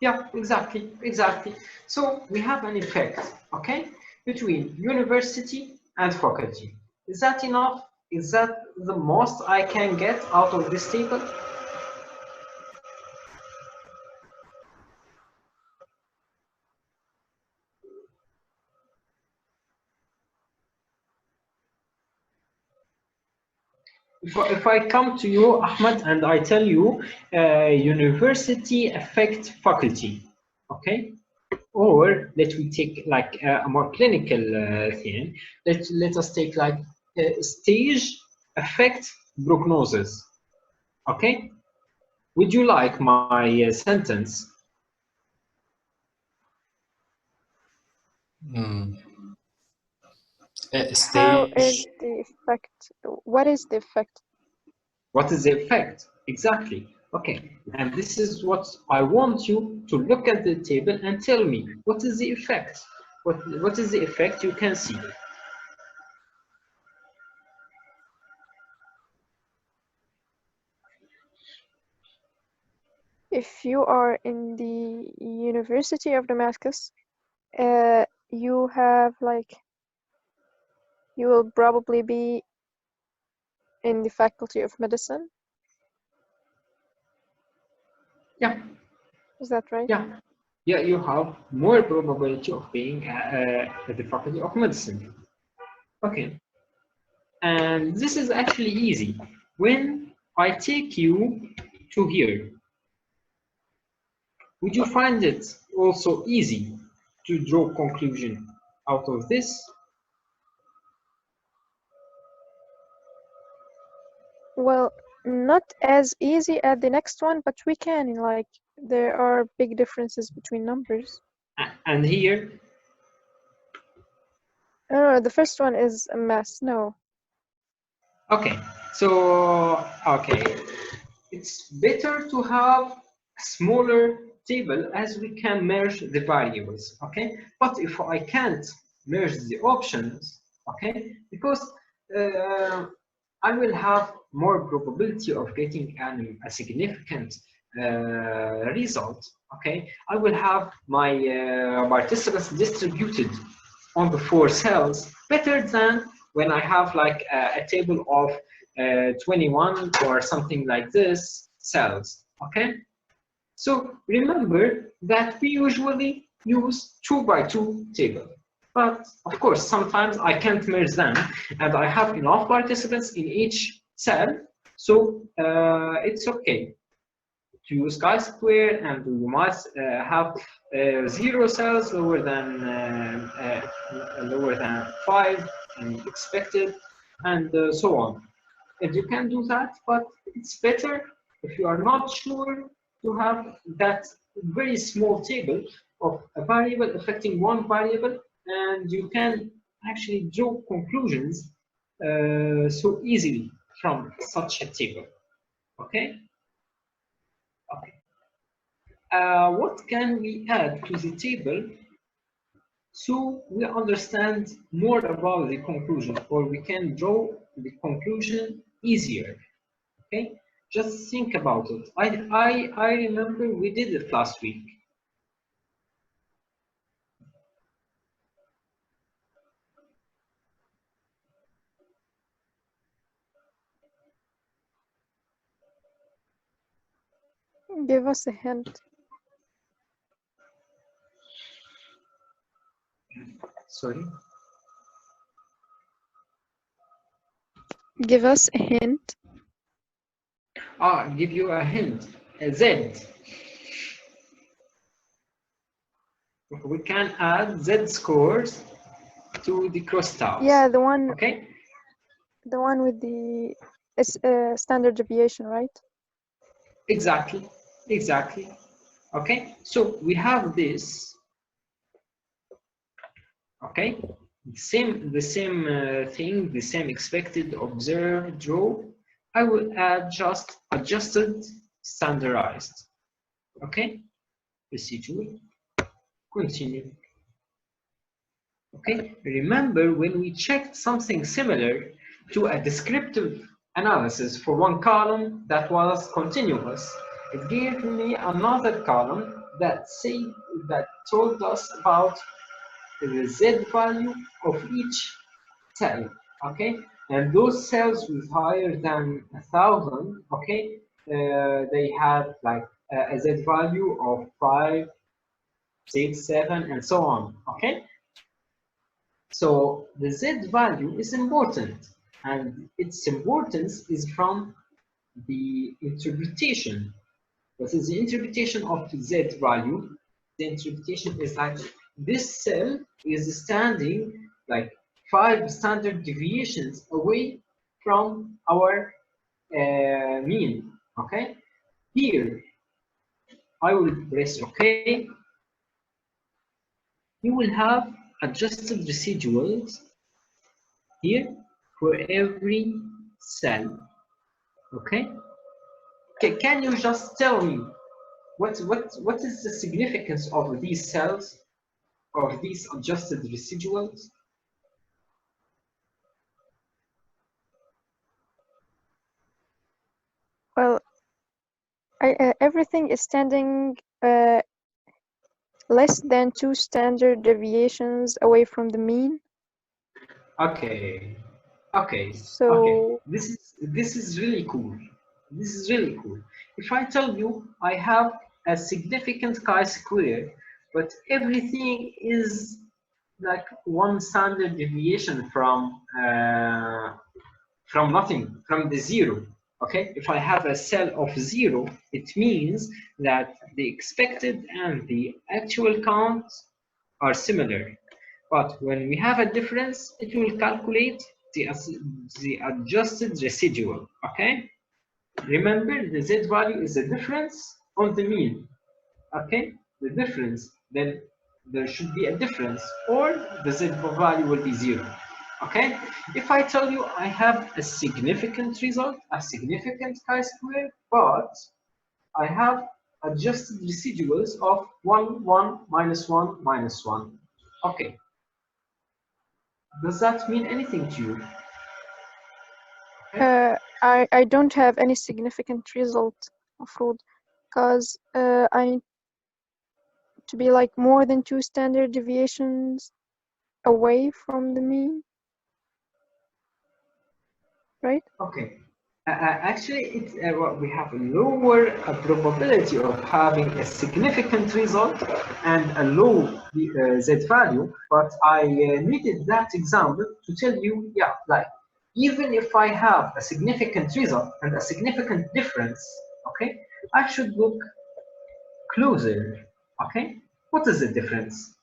Speaker 1: Yeah, exactly, exactly. So we have an effect, okay, between university and faculty. Is that enough? Is that the most I can get out of this table? If I come to you, Ahmad, and I tell you university affect faculty, okay? Or let we take like a more clinical thing. Let us take like stage affect prognosis, okay? Would you like my sentence?
Speaker 2: How is
Speaker 3: Stage.
Speaker 2: the effect? What is the effect?
Speaker 1: What is the effect? Exactly. Okay. And this is what I want you to look at the table and tell me. What is the effect? What is the effect you can see?
Speaker 2: If you are in the University of Damascus, you have like, you will probably be in the Faculty of Medicine.
Speaker 1: Yeah.
Speaker 2: Is that right?
Speaker 1: Yeah. Yeah, you have more probability of being at the Faculty of Medicine. Okay. And this is actually easy. When I take you to here, would you find it also easy to draw conclusion out of this?
Speaker 2: Well, not as easy as the next one, but we can, like, there are big differences between numbers.
Speaker 1: And here?
Speaker 2: Oh, the first one is a mess, no.
Speaker 1: Okay, so, okay. It's better to have a smaller table as we can merge the variables, okay? But if I can't merge the options, okay? Because I will have more probability of getting a significant result. Okay, I will have my participants distributed on the 4 cells better than when I have like a table of 21 or something like this cells. Okay, so remember that we usually use 2 by 2 table. But of course, sometimes I can't merge them, and I have enough participants in each cell, so it's okay to use chi-square, and you must have 0 cells lower than 5 and expected, and so on. And you can do that, but it's better if you are not sure to have that very small table of a variable affecting one variable, and you can actually draw conclusions so easily from such a table. Okay? Okay. What can we add to the table so we understand more about the conclusion, or we can draw the conclusion easier? Okay, just think about it. I remember we did it last week.
Speaker 2: Give us a hint.
Speaker 1: Sorry.
Speaker 2: Give us a hint.
Speaker 1: Give you a hint. A Z. We can add Z scores to the crosstabs.
Speaker 2: Yeah, the one.
Speaker 1: Okay.
Speaker 2: The one with the standard deviation, right?
Speaker 1: Exactly. Exactly. Okay. So we have this. Okay. The same thing, the same expected, observed, draw. I will add just adjusted, standardized. Okay, residual, continue. Okay, remember when we checked something similar to a descriptive analysis for one column that was continuous, it gave me another column that told us about the Z value of each cell. Okay, and those cells with higher than 1,000, okay, they had like a Z value of 5, 6, 7, and so on. Okay, so the Z value is important, and its importance is from the interpretation. What is the interpretation of the Z value? The interpretation is like this cell is standing like 5 standard deviations away from our mean. Okay, here I will press OK. You will have adjusted residuals here for every cell. Okay, can you just tell me what is the significance of these cells, of these adjusted residuals?
Speaker 2: Well, everything is standing less than 2 standard deviations away from the mean.
Speaker 1: Okay. Okay.
Speaker 2: So
Speaker 1: okay. This is really cool. This is really cool. If I tell you I have a significant chi-square, but everything is like 1 standard deviation from nothing, from the 0. Okay, if I have a cell of 0, it means that the expected and the actual counts are similar. But when we have a difference, it will calculate the adjusted residual. Okay, remember the Z value is the difference on the mean. Okay, the difference, then there should be a difference, or the Z value will be 0. Okay, if I tell you I have a significant result, a significant chi-square, but I have adjusted residuals of 1, 1, minus 1, minus 1. Okay, does that mean anything to you?
Speaker 2: I don't have any significant result of fraud because I need to be like more than 2 standard deviations away from the mean, right?
Speaker 1: Okay. Actually, it's we have a lower probability of having a significant result and a low Z value, but I needed that example to tell you, yeah, like even if I have a significant result and a significant difference, okay, I should look closer, okay? What is the difference,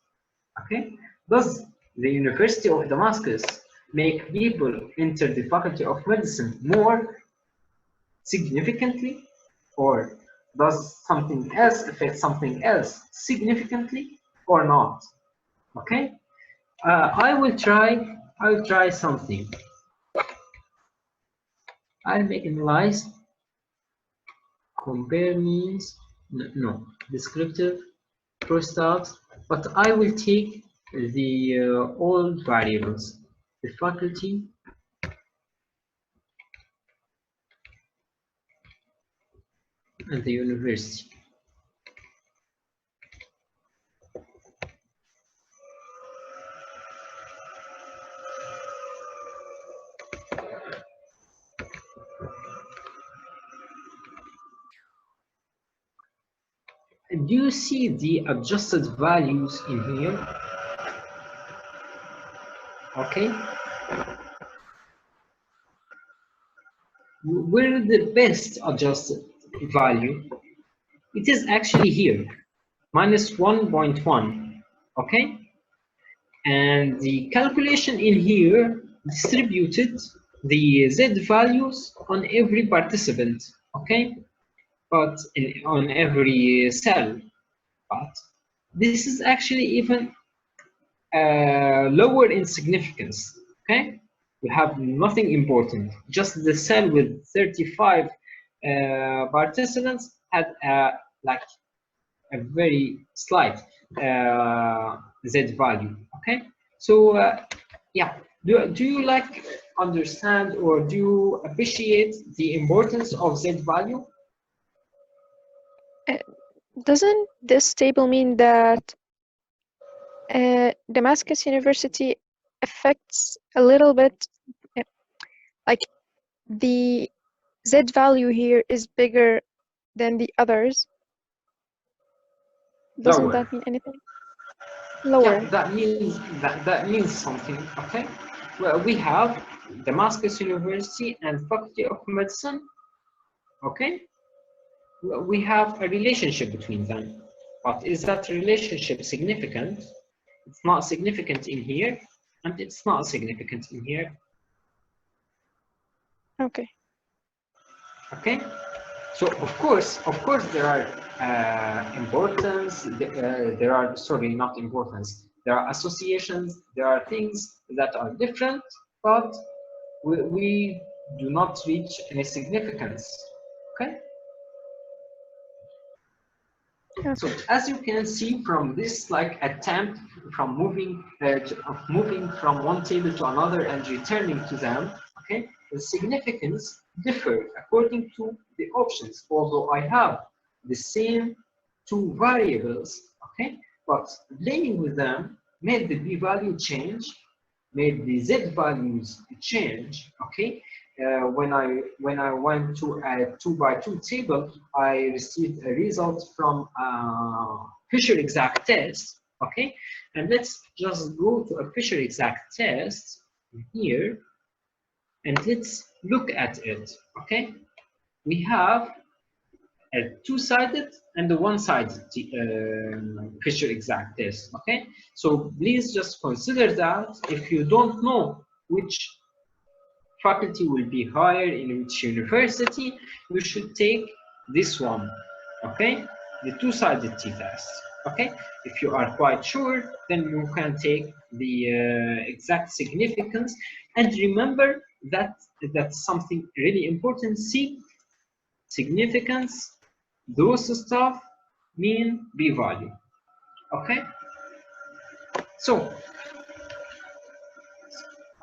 Speaker 1: okay? Does the University of Damascus make people enter the Faculty of Medicine more significantly, or does something else affect something else significantly or not? Okay, I will try something. I'll make analyze, compare means, no, descriptive, first out, but I will take the all variables, the faculty and the university. Do you see the adjusted values in here? Okay. Where the best adjusted value? It is actually here, minus 1.1. Okay. And the calculation in here distributed the Z values on every participant. Okay. But on every cell. But this is actually even lower in significance. Okay, we have nothing important, just the cell with 35 participants had like a very slight Z value. Okay, so yeah, do you like understand or do you appreciate the importance of Z value?
Speaker 2: Doesn't this table mean that Damascus University affects a little bit, like the Z value here is bigger than the others? Doesn't
Speaker 1: Lower.
Speaker 2: that mean anything? Lower.
Speaker 1: Yeah, that means something. Okay, well, we have Damascus University and Faculty of Medicine. Okay, well, we have a relationship between them, but is that relationship significant? It's not significant in here, and it's not significant in here.
Speaker 2: Okay.
Speaker 1: Okay, so of course there are importance. There are, sorry, not importance. There are associations. There are things that are different, but we do not reach any significance. Okay. So as you can see from this, like attempt from moving from one table to another and returning to them, okay, the significance differ according to the options. Although I have the same two variables, okay, but playing with them made the p-value change, made the z values change, okay. When I went to a 2x2 table, I received a result from Fisher exact test. Okay, and let's just go to a Fisher exact test here, and let's look at it. Okay, we have a two-sided and a one-sided Fisher exact test. Okay, so please just consider that if you don't know which faculty will be higher in which university, you should take this one, okay, the two-sided t-test. Okay, if you are quite sure, then you can take the exact significance, and remember that that's something really important. See, significance, those stuff mean p-value. Okay, so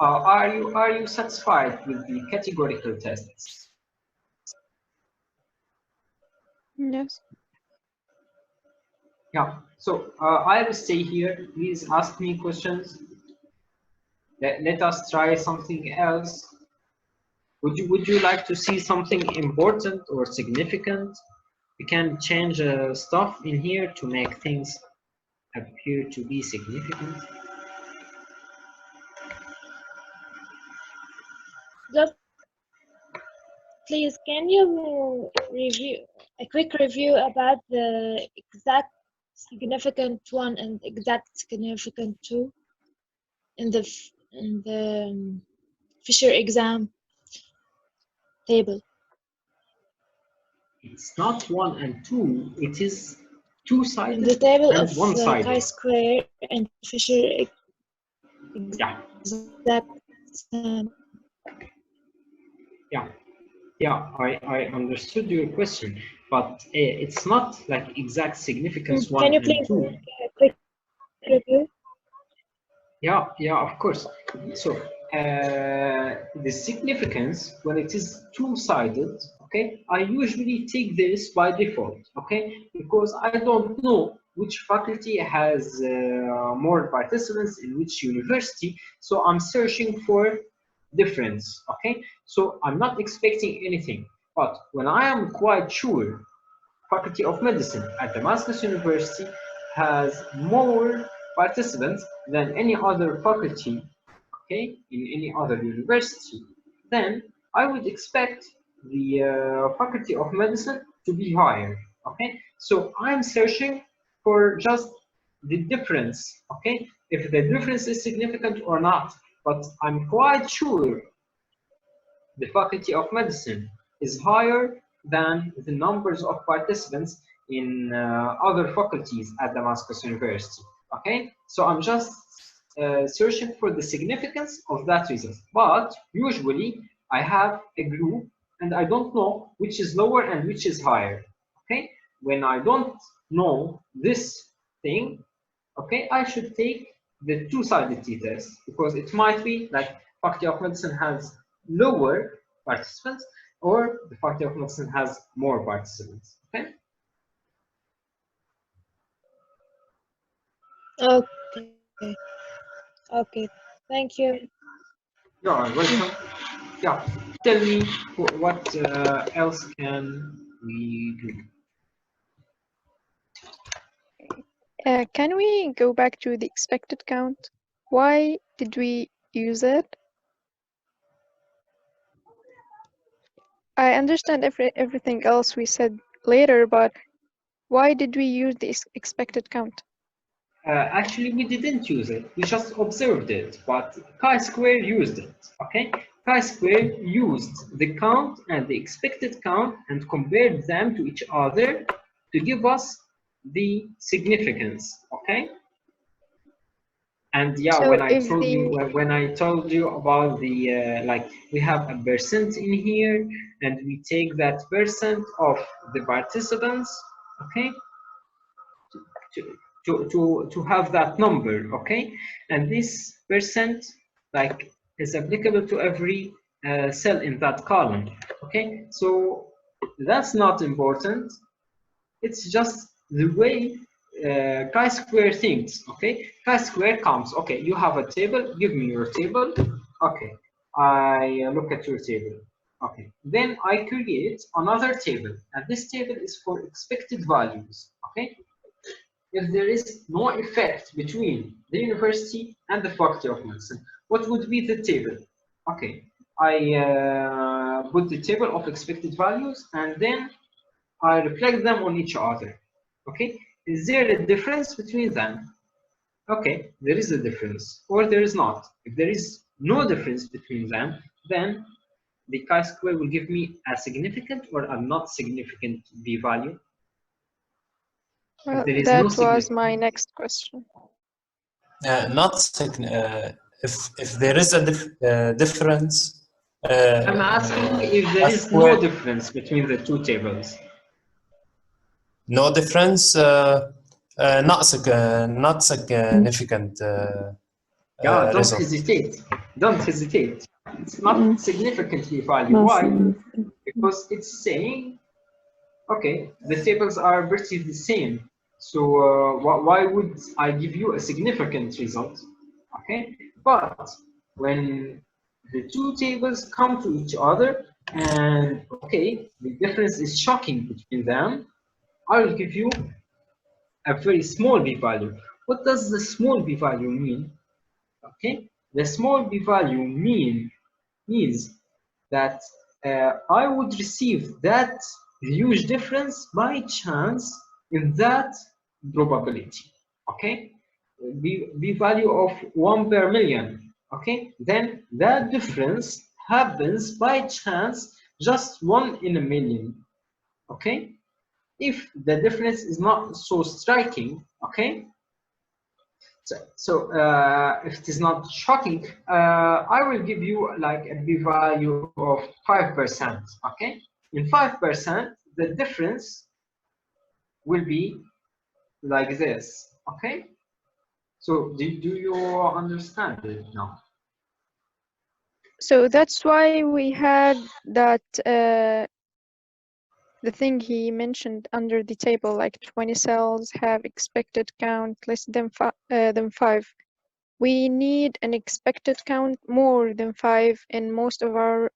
Speaker 1: are you satisfied with the categorical tests?
Speaker 2: Yes.
Speaker 1: Yeah. So I will stay here. Please ask me questions. Let us try something else. Would you like to see something important or significant? We can change stuff in here to make things appear to be significant.
Speaker 5: Just please, can you review a quick review about the exact significant one and exact significant two in the Fisher exam table?
Speaker 1: It's not 1 and 2. It is
Speaker 5: In
Speaker 1: two-sided
Speaker 5: the table
Speaker 1: and
Speaker 5: of
Speaker 1: one-sided.
Speaker 5: chi-square and Fisher
Speaker 1: Yeah.
Speaker 5: exact sum.
Speaker 1: Yeah, I understood your question, but it's not like exact significance 1
Speaker 5: Can you
Speaker 1: and
Speaker 5: please
Speaker 1: 2.
Speaker 5: make a quick review?
Speaker 1: Yeah, of course. So the significance when it is two-sided, okay, I usually take this by default, okay, because I don't know which faculty has more participants in which university, so I'm searching for difference, okay. So I'm not expecting anything, but when I am quite sure Faculty of Medicine at Damascus University has more participants than any other faculty, okay, in any other university, then I would expect the Faculty of Medicine to be higher, okay? So I'm searching for just the difference, okay? If the difference is significant or not, but I'm quite sure the Faculty of Medicine is higher than the numbers of participants in other faculties at Damascus University. Okay, so I'm just searching for the significance of that result. But usually I have a group and I don't know which is lower and which is higher. Okay, when I don't know this thing, okay, I should take the two-sided t-test because it might be like Faculty of Medicine has lower participants or the Faculty of Medicine has more participants. Okay.
Speaker 5: Okay. Okay. Thank you.
Speaker 1: You are welcome. Yeah. Tell me what else can we do?
Speaker 2: Can we go back to the expected count? Why did we use it? I understand everything else we said later, but why did we use the expected count?
Speaker 1: Actually, we didn't use it. We just observed it, but chi-square used it. Okay, chi-square used the count and the expected count and compared them to each other to give us the significance. Okay. And yeah,
Speaker 2: So
Speaker 1: when I told you about the like we have a percent in here, and we take that percent of the participants, okay, to have that number, okay, and this percent like is applicable to every cell in that column, okay. So that's not important. It's just the way chi-square thinks, okay? Chi-square comes, okay, you have a table, give me your table, okay. I look at your table, okay. Then I create another table, and this table is for expected values, okay? If there is no effect between the university and the Faculty of Medicine, what would be the table? Okay, I put the table of expected values, and then I reflect them on each other. Okay, is there a difference between them? Okay, there is a difference, or there is not. If there is no difference between them, then the chi-square will give me a significant or a not significant p-value.
Speaker 2: Well, that was my next question.
Speaker 3: If there is a difference.
Speaker 1: I'm asking if there is no difference between the two tables.
Speaker 3: No difference, not significant.
Speaker 1: Yeah, don't
Speaker 3: result.
Speaker 1: hesitate. Don't hesitate. It's not significantly value. Why? Because it's saying, okay, the tables are virtually the same. So why would I give you a significant result? Okay, but when the two tables come to each other and okay, the difference is shocking between them, I will give you a very small p-value. What does the small p-value mean? Okay, the small p-value means that I would receive that huge difference by chance in that probability. Okay, p-value of 1 per million. Okay, then that difference happens by chance, just 1 in a million. Okay, if the difference is not so striking. Okay, so if it is not shocking, I will give you like a p-value of 5%. Okay, in 5%, the difference will be like this. Okay, so do you understand it now?
Speaker 2: So that's why we had that the thing he mentioned under the table, like 20 cells have expected count less than 5. We need an expected count more than 5 in most of our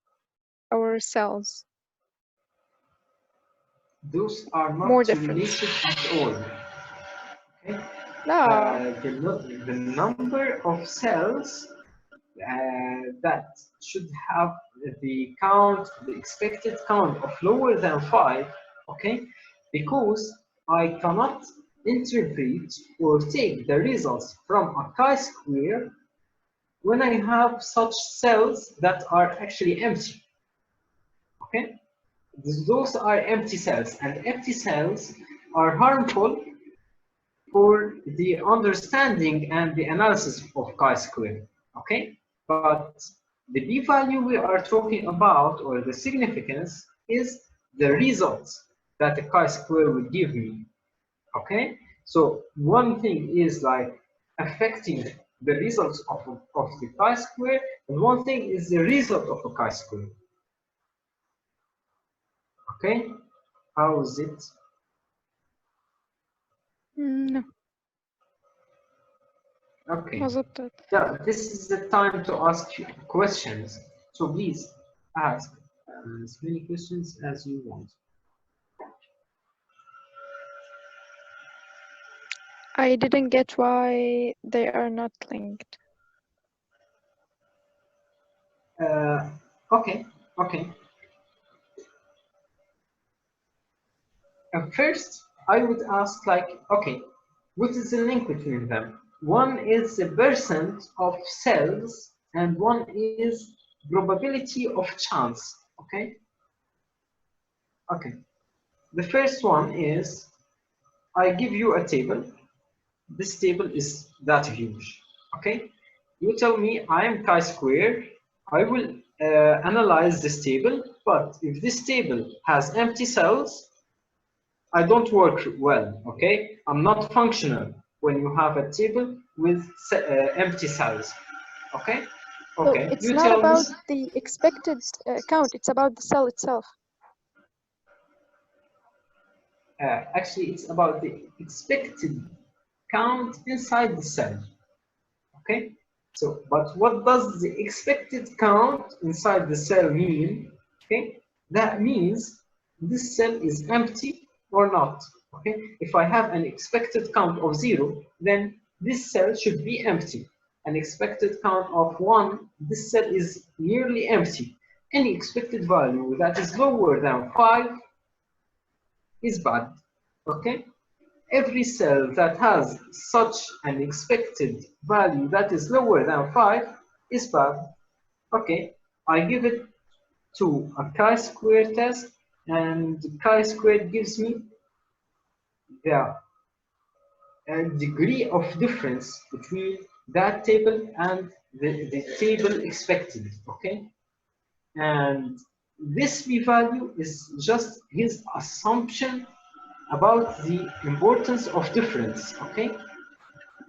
Speaker 2: cells.
Speaker 1: Those are not
Speaker 2: More difference.
Speaker 1: related at all. Okay?
Speaker 2: No.
Speaker 1: The number of cells that should have the count, the expected count of lower than 5, okay? Because I cannot interpret or take the results from a chi-square when I have such cells that are actually empty, okay? Those are empty cells, and empty cells are harmful for the understanding and the analysis of chi-square, okay? But the p-value we are talking about, or the significance, is the results that the chi-square will give me, okay? So one thing is like affecting the results of the chi-square, and one thing is the result of a chi-square, okay? How is it?
Speaker 2: No.
Speaker 1: Okay.
Speaker 2: مظبوط.
Speaker 1: Yeah, this is the time to ask you questions. So please ask as many questions as you want.
Speaker 2: I didn't get why they are not linked.
Speaker 1: Okay. First, I would ask like, okay, what is the link between them? One is the percent of cells, and one is probability of chance. Okay. Okay. The first one is I give you a table. This table is that huge. Okay. You tell me I am chi-square. I will analyze this table, but if this table has empty cells, I don't work well, okay? I'm not functional when you have a table with empty cells, okay? Okay,
Speaker 2: So it's
Speaker 1: you
Speaker 2: not
Speaker 1: tell
Speaker 2: about
Speaker 1: me.
Speaker 2: the expected count, it's about the cell itself.
Speaker 1: Actually, it's about the expected count inside the cell, okay? So, but what does the expected count inside the cell mean? Okay, that means this cell is empty or not. Okay, if I have an expected count of 0, then this cell should be empty. An expected count of 1, this cell is nearly empty. Any expected value that is lower than 5 is bad. Okay, every cell that has such an expected value that is lower than 5 is bad. Okay, I give it to a chi-square test, and chi-square gives me the degree of difference between that table and the table expected. Okay, and this p-value is just his assumption about the importance of difference. Okay,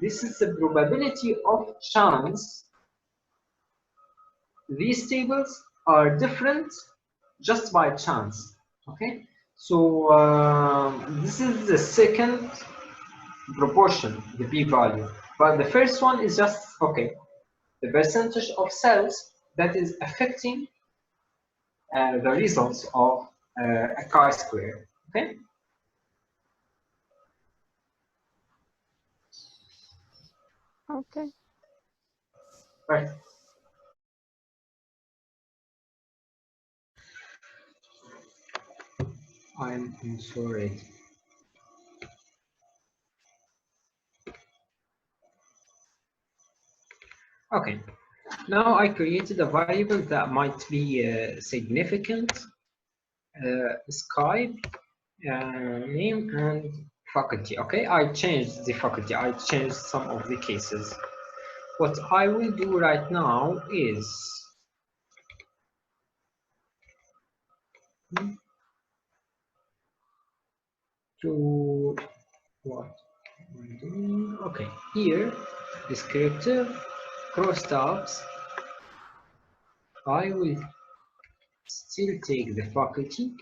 Speaker 1: this is the probability of chance. These tables are different just by chance. Okay, so this is the second proportion, the p-value, but the first one is just okay, the percentage of cells that is affecting the results of a chi-square. Okay.
Speaker 2: Okay.
Speaker 1: Right. I'm sorry. Okay. Now I created a variable that might be significant, Skype, name and faculty. Okay, I changed the faculty. I changed some of the cases. What I will do right now is to what I'm doing. Okay, here descriptive crosstabs. I will still take the faculty,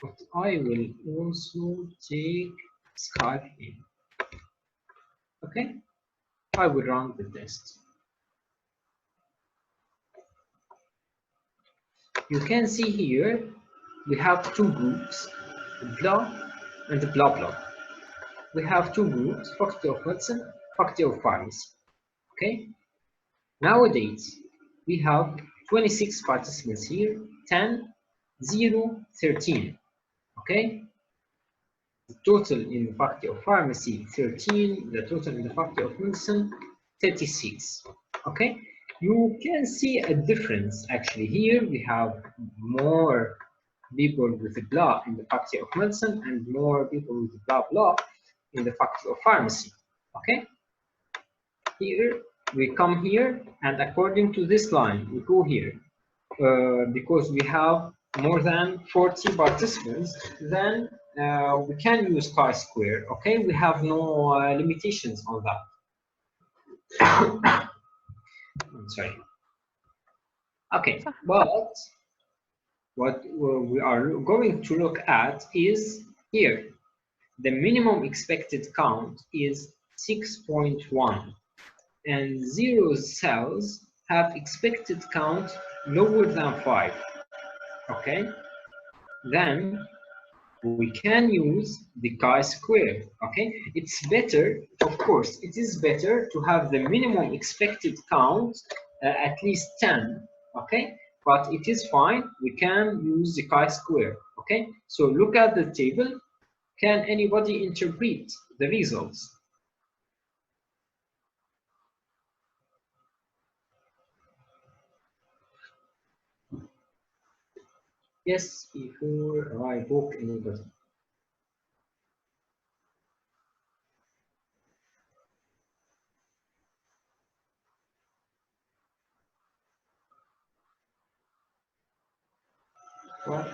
Speaker 1: but I will also take Skype in. Okay, I will run the test. You can see here we have two groups, blah and blah blah. We have two groups, faculty of medicine, faculty of pharmacy. Okay, nowadays we have 26 participants here, 10, 0, 13. Okay, the total in the faculty of pharmacy 13, the total in the faculty of medicine 36. Okay, you can see a difference actually. Here we have more people with the blah in the faculty of medicine and more people with the blah blah in the faculty of pharmacy. Okay, here we come here, and according to this line we go here because we have more than 40 participants, then we can use chi-square. Okay, we have no limitations on that. I'm sorry. Okay, but what we are going to look at is here. The minimum expected count is 6.1, and 0 cells have expected count lower than 5. Okay, then we can use the chi-square. Okay, it's better, of course, it is better to have the minimum expected count at least 10. Okay, but it is fine, we can use the chi-square. Okay, so look at the table. Can anybody interpret the results? Yes, before I book anybody. What?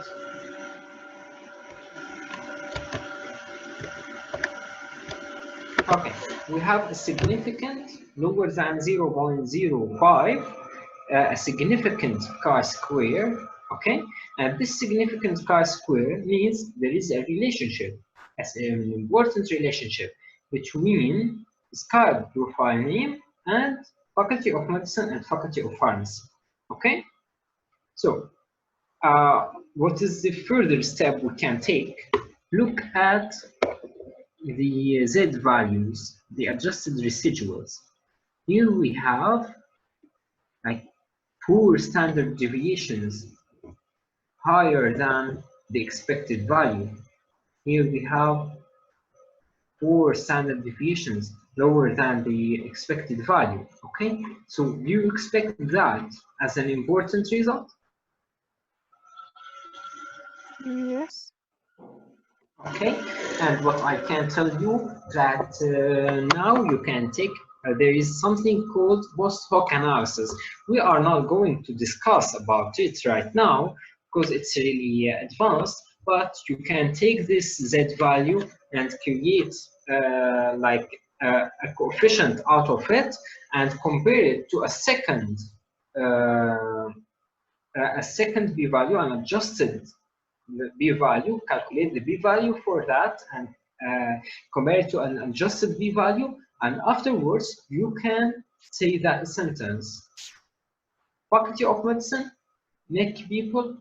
Speaker 1: Okay, we have a significant lower than 0.05, a significant chi-square. Okay, and this significant chi-square means there is a relationship, as an important relationship between Skype profile name and faculty of medicine and faculty of pharmacy. Okay, so what is the further step we can take? Look at the Z values, the adjusted residuals. Here we have like 4 standard deviations higher than the expected value. Here we have 4 standard deviations lower than the expected value. Okay, so do you expect that as an important result?
Speaker 2: Yes.
Speaker 1: Okay, and what I can tell you that now you can take, there is something called post hoc analysis. We are not going to discuss about it right now because it's really advanced, but you can take this Z value and create like a coefficient out of it and compare it to a second p-value, an adjusted p-value, calculate the p-value for that and compare it to an adjusted p-value, and afterwards you can say that sentence: Faculty of Medicine make people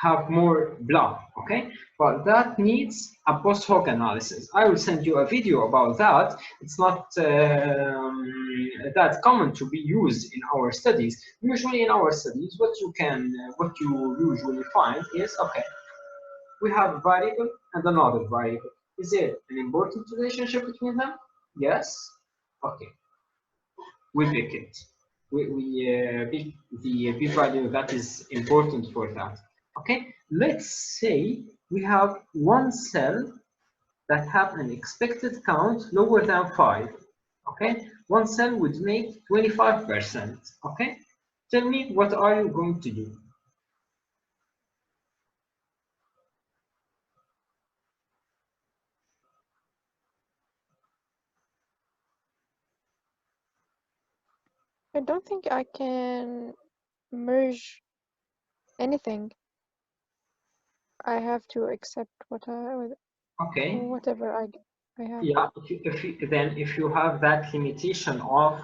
Speaker 1: have more blood, okay? But that needs a post hoc analysis. I will send you a video about that. It's not that common to be used in our studies. Usually in our studies, what you usually find is, okay, we have a variable and another variable. Is there an important relationship between them? Yes. Okay. We pick it. We pick the p-value that is important for that. Okay, let's say we have one cell that have an expected count lower than 5. Okay, one cell would make 25%. Okay, tell me, what are you going to do?
Speaker 2: I don't think I can merge anything. I have to accept
Speaker 1: Okay.
Speaker 2: whatever I have.
Speaker 1: Yeah. If you have that limitation of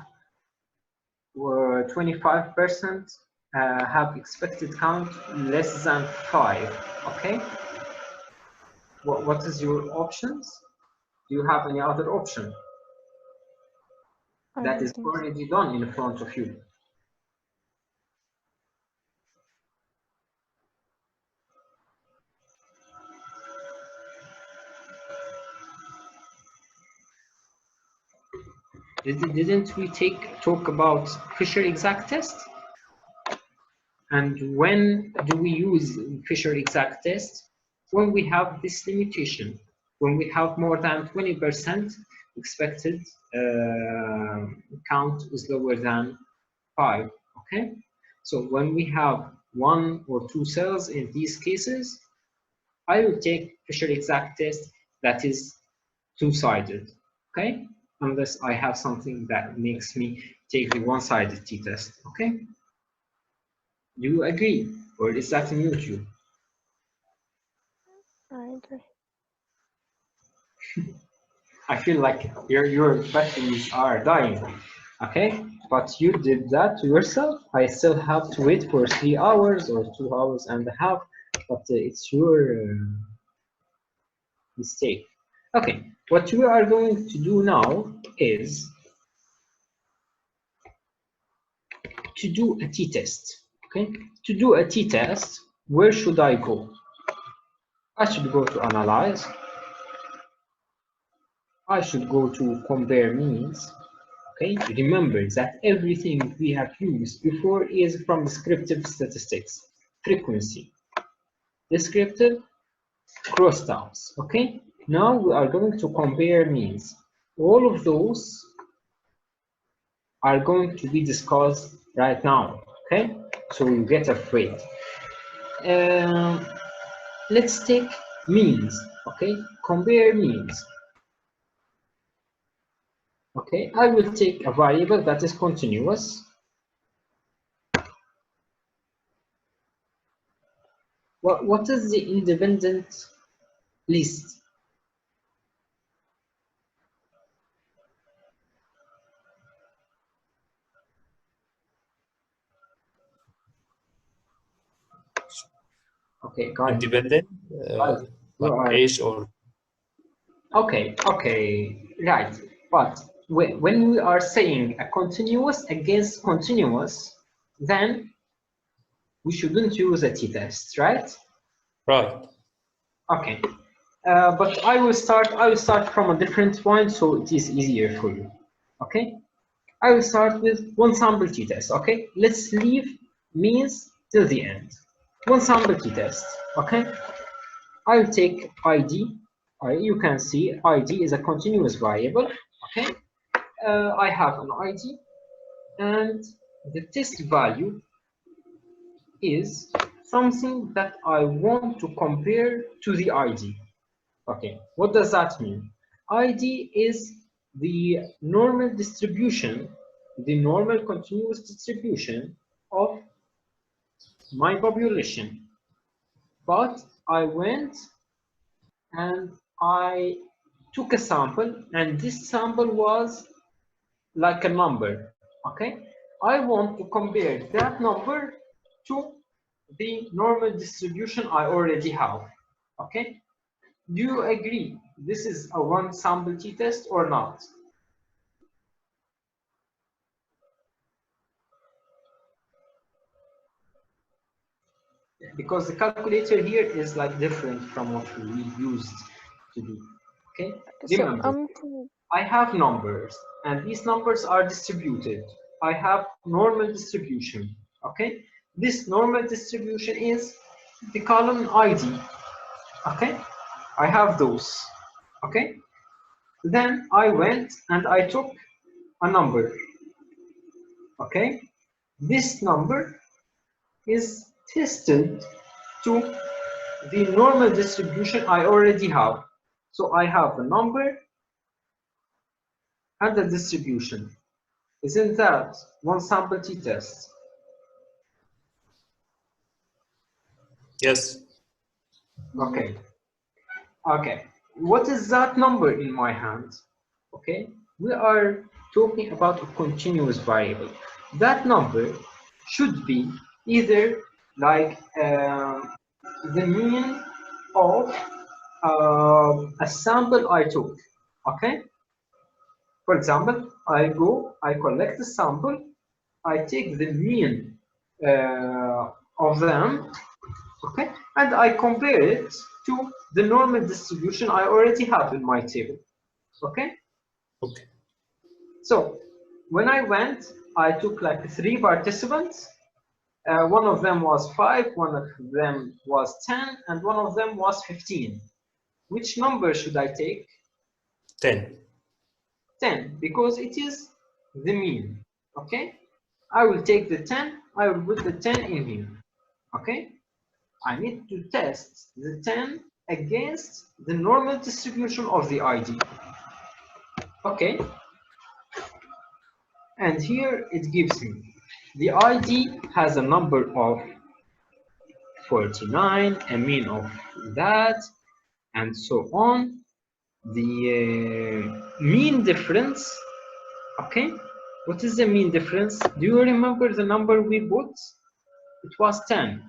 Speaker 1: 25% have expected count less than 5. Okay. What is your options? Do you have any other option that is already done in front of you? Didn't we talk about Fisher exact test? And when do we use Fisher exact test? When we have this limitation, when we have more than 20% expected count is lower than 5. Okay, so when we have 1 or 2 cells in these cases, I will take Fisher exact test that is two-sided. Okay, unless I have something that makes me take the one-sided t-test. Okay, do you agree, or is that new to you?
Speaker 2: I agree.
Speaker 1: I feel like your batteries are dying. Okay, but you did that to yourself. I still have to wait for 3 hours or 2 hours and a half, but it's your mistake. Okay, what we are going to do now is to do a t-test. Okay, to do a t-test, where should I go? I should go to analyze. I should go to compare means. Okay, remember that everything we have used before is from descriptive statistics. Frequency, descriptive, crosstalks. Okay, now we are going to compare means. All of those are going to be discussed right now. Okay, so you get afraid. Let's take means. Okay, compare means. Okay, I will take a variable that is continuous. What is the independent list? Okay, guys.
Speaker 3: Independent, like age or.
Speaker 1: Okay, right. But when we are saying a continuous against continuous, then we shouldn't use a t-test, right?
Speaker 3: Right.
Speaker 1: Okay. But I will start from a different point so it is easier for you. Okay. I will start with one sample t-test. Okay. Let's leave means till the end. One sample t-test. Okay. I will take ID. You can see ID is a continuous variable. Okay. I have an ID, and the test value is something that I want to compare to the ID. Okay, what does that mean? ID is the normal distribution, the normal continuous distribution of my population. But I went and I took a sample, and this sample was like a number, okay? I want to compare that number to the normal distribution I already have, okay? Do you agree this is a one sample t-test or not? Because the calculator here is like different from what we used to do, okay?
Speaker 2: So
Speaker 1: Remember, I have numbers, and these numbers are distributed. I have normal distribution, okay? This normal distribution is the column ID, okay? I have those, okay? Then I went and I took a number, okay? This number is tested to the normal distribution I already have. So I have the number and the distribution. Isn't that one sample t-test?
Speaker 3: Yes.
Speaker 1: Okay. Okay. What is that number in my hand? Okay. We are talking about a continuous variable. That number should be either like the mean of a sample I took. Okay. For example, I collect the sample, I take the mean of them, okay, and I compare it to the normal distribution I already have in my table, okay?
Speaker 3: Okay.
Speaker 1: So when I went, I took like 3 participants. One of them was 5, one of them was 10, and one of them was 15. Which number should I take?
Speaker 3: 10.
Speaker 1: 10, because it is the mean, okay? I will take the 10, I will put the 10 in here, okay? I need to test the 10 against the normal distribution of the ID, okay? And here it gives me, the ID has a number of 49, a mean of that, and so on. The mean difference, okay, what is the mean difference? Do you remember the number we put? It was 10,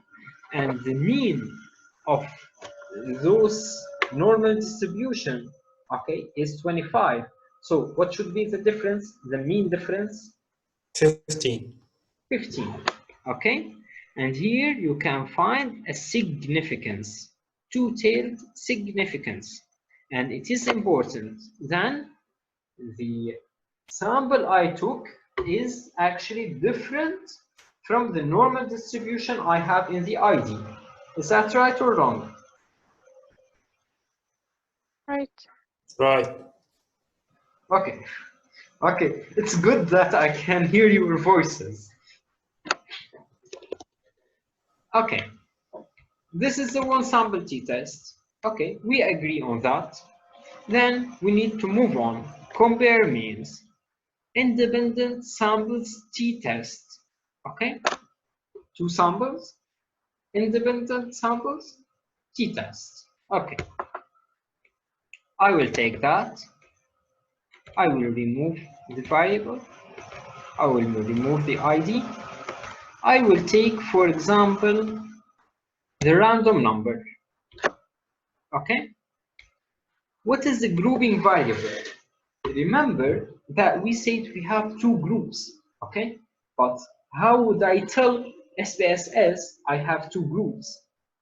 Speaker 1: and the mean of those normal distribution, okay, is 25. So what should be the difference, the mean difference?
Speaker 3: 15.
Speaker 1: 15, okay? And here you can find a significance, two-tailed significance. And it is important then the sample I took is actually different from the normal distribution I have in the ID. Is that right or wrong?
Speaker 2: right.
Speaker 3: Right.
Speaker 1: Okay. Okay, it's good that I can hear your voices. Okay, this is the one sample t-test. Okay, we agree on that. Then we need to move on. Compare means independent samples t-test. Okay, 2 samples, independent samples t-test. Okay, I will take that. I will remove the variable. I will remove the ID. I will take, for example, the random number. Okay, what is the grouping variable? Remember that we said we have 2 groups, okay? But how would I tell SPSS I have 2 groups?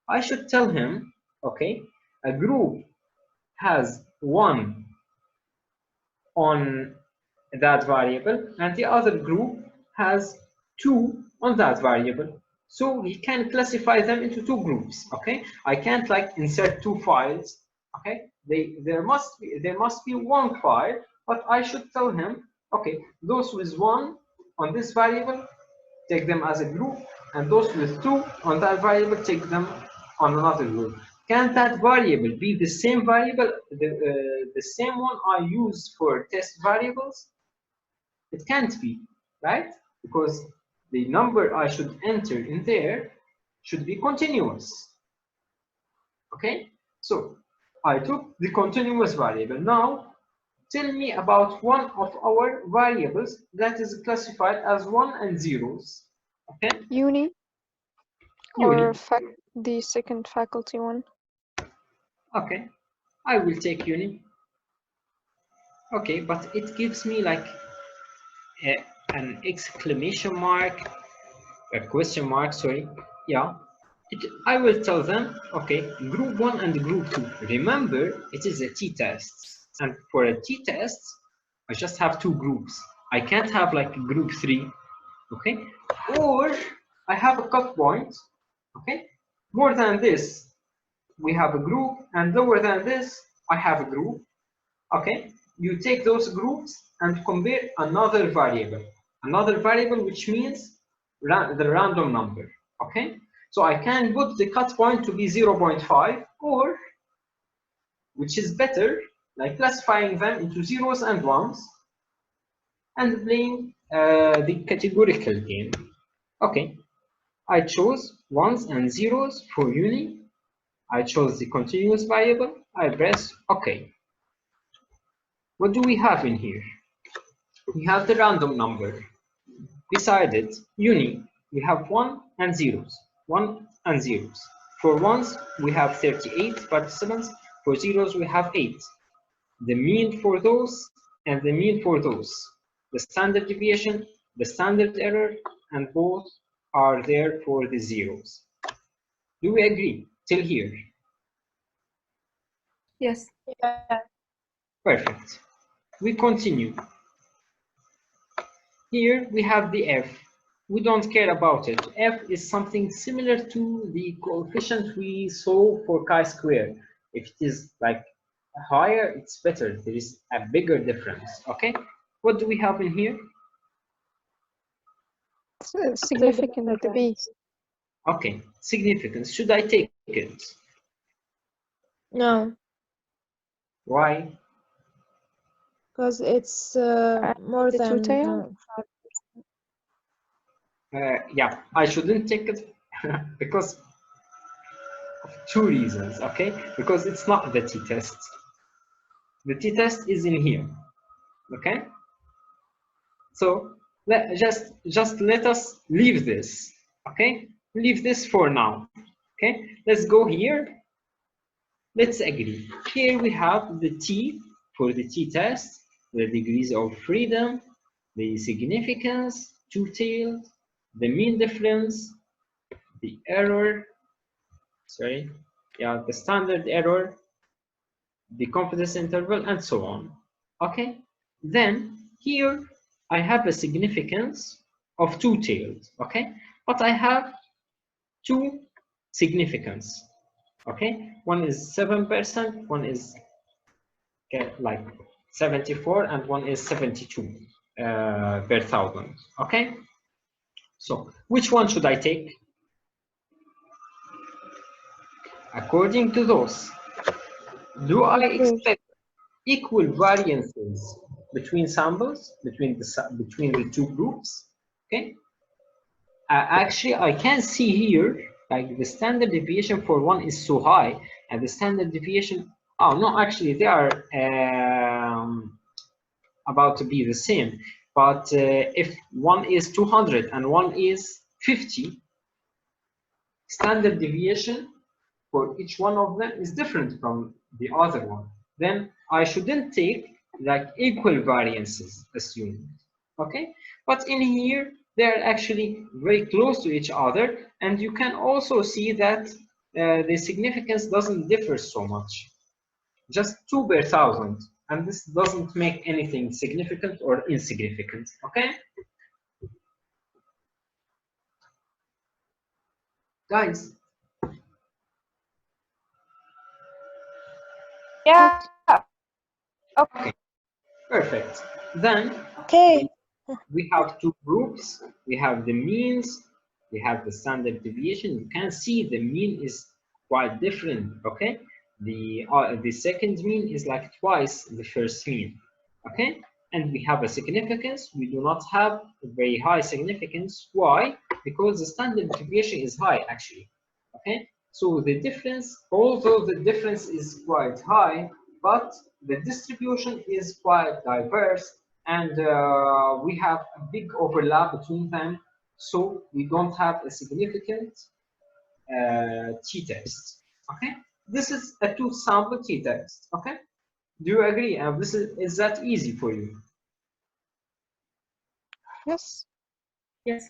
Speaker 1: I should tell him, okay, a group has 1 on that variable and the other group has 2 on that variable. So we can classify them into 2 groups, okay? I can't like insert 2 files, okay? There must be 1 file, but I should tell him, okay, those with 1 on this variable, take them as a group, and those with 2 on that variable, take them on another group. Can that variable be the same variable, the same one I use for test variables? It can't be, right? Because the number I should enter in there should be continuous. Okay, so I took the continuous variable. Now tell me about one of our variables that is classified as 1 and 0s. Okay,
Speaker 2: Uni
Speaker 1: Uni.
Speaker 2: or the second faculty one.
Speaker 1: Okay, I will take uni. Okay, but it gives me like an exclamation mark, a question mark, sorry. Yeah, I will tell them, okay, group 1 and group 2. Remember, it is a t-test. And for a t-test, I just have 2 groups. I can't have like group 3, okay? Or I have a cut point, okay? More than this, we have a group, and lower than this, I have a group, okay? You take those groups and compare another variable which means the random number, okay? So I can put the cut point to be 0.5, or, which is better, like classifying them into zeros and ones and playing the categorical game. Okay, I chose ones and zeros for uni. I chose the continuous variable. I press OK. What do we have in here? We have the random number. Beside it, uni, we have 1 and zeros. 1 and zeros. For ones, we have 38 participants. For zeros, we have 8. The mean for those and the mean for those. The standard deviation, the standard error, and both are there for the zeros. Do we agree till here?
Speaker 4: Yes.
Speaker 5: Yeah.
Speaker 1: Perfect. We continue. Here we have the f. We don't care about it. F is something similar to the coefficient we saw for chi-square. If it is like higher, it's better. There is a bigger difference. Okay. What do we have in here?
Speaker 2: Significant to be.
Speaker 1: Okay. Significance. Should I take it?
Speaker 5: No,
Speaker 1: Why?
Speaker 5: because it's more
Speaker 2: the
Speaker 5: than
Speaker 2: two-tailed?
Speaker 1: Yeah, I shouldn't take it because of 2 reasons. Okay, because it's not the t-test. The t-test is in here. Okay, so just let us leave this. Okay, leave this for now. Okay, let's go here. Let's agree. Here we have the t for the t-test, the degrees of freedom, the significance, two-tailed, the mean difference, the error, sorry, yeah, the standard error, the confidence interval, and so on. Okay, then here I have a significance of two-tailed. Okay, but I have 2 significance. Okay, one is 7%, one is like 74, and one is 72 per thousand. Okay, so which one should I take? According to those, do I expect equal variances between samples, between the 2 groups? Okay, actually I can see here like the standard deviation for one is so high, and the standard deviation, oh no, actually they are about to be the same, but if one is 200 and one is 50, standard deviation for each one of them is different from the other one. Then I shouldn't take like equal variances assumed. Okay, but in here they're actually very close to each other, and you can also see that the significance doesn't differ so much, just 2 per thousand, and this doesn't make anything significant or insignificant. Okay, guys.
Speaker 5: Yeah.
Speaker 1: Okay, perfect. Then
Speaker 5: Okay.
Speaker 1: we have 2 groups. We have the means, we have the standard deviation. You can see the mean is quite different. Okay, the second mean is like twice the first mean. Okay, and we have a significance. We do not have a very high significance. Why? Because the standard deviation is high actually. Okay, so the difference, although the difference is quite high, but the distribution is quite diverse, and we have a big overlap between them, so we don't have a significant t-test. Okay, this is a two-sample t-test. Okay, do you agree? And this is that easy for you?
Speaker 2: Yes.
Speaker 4: Yes.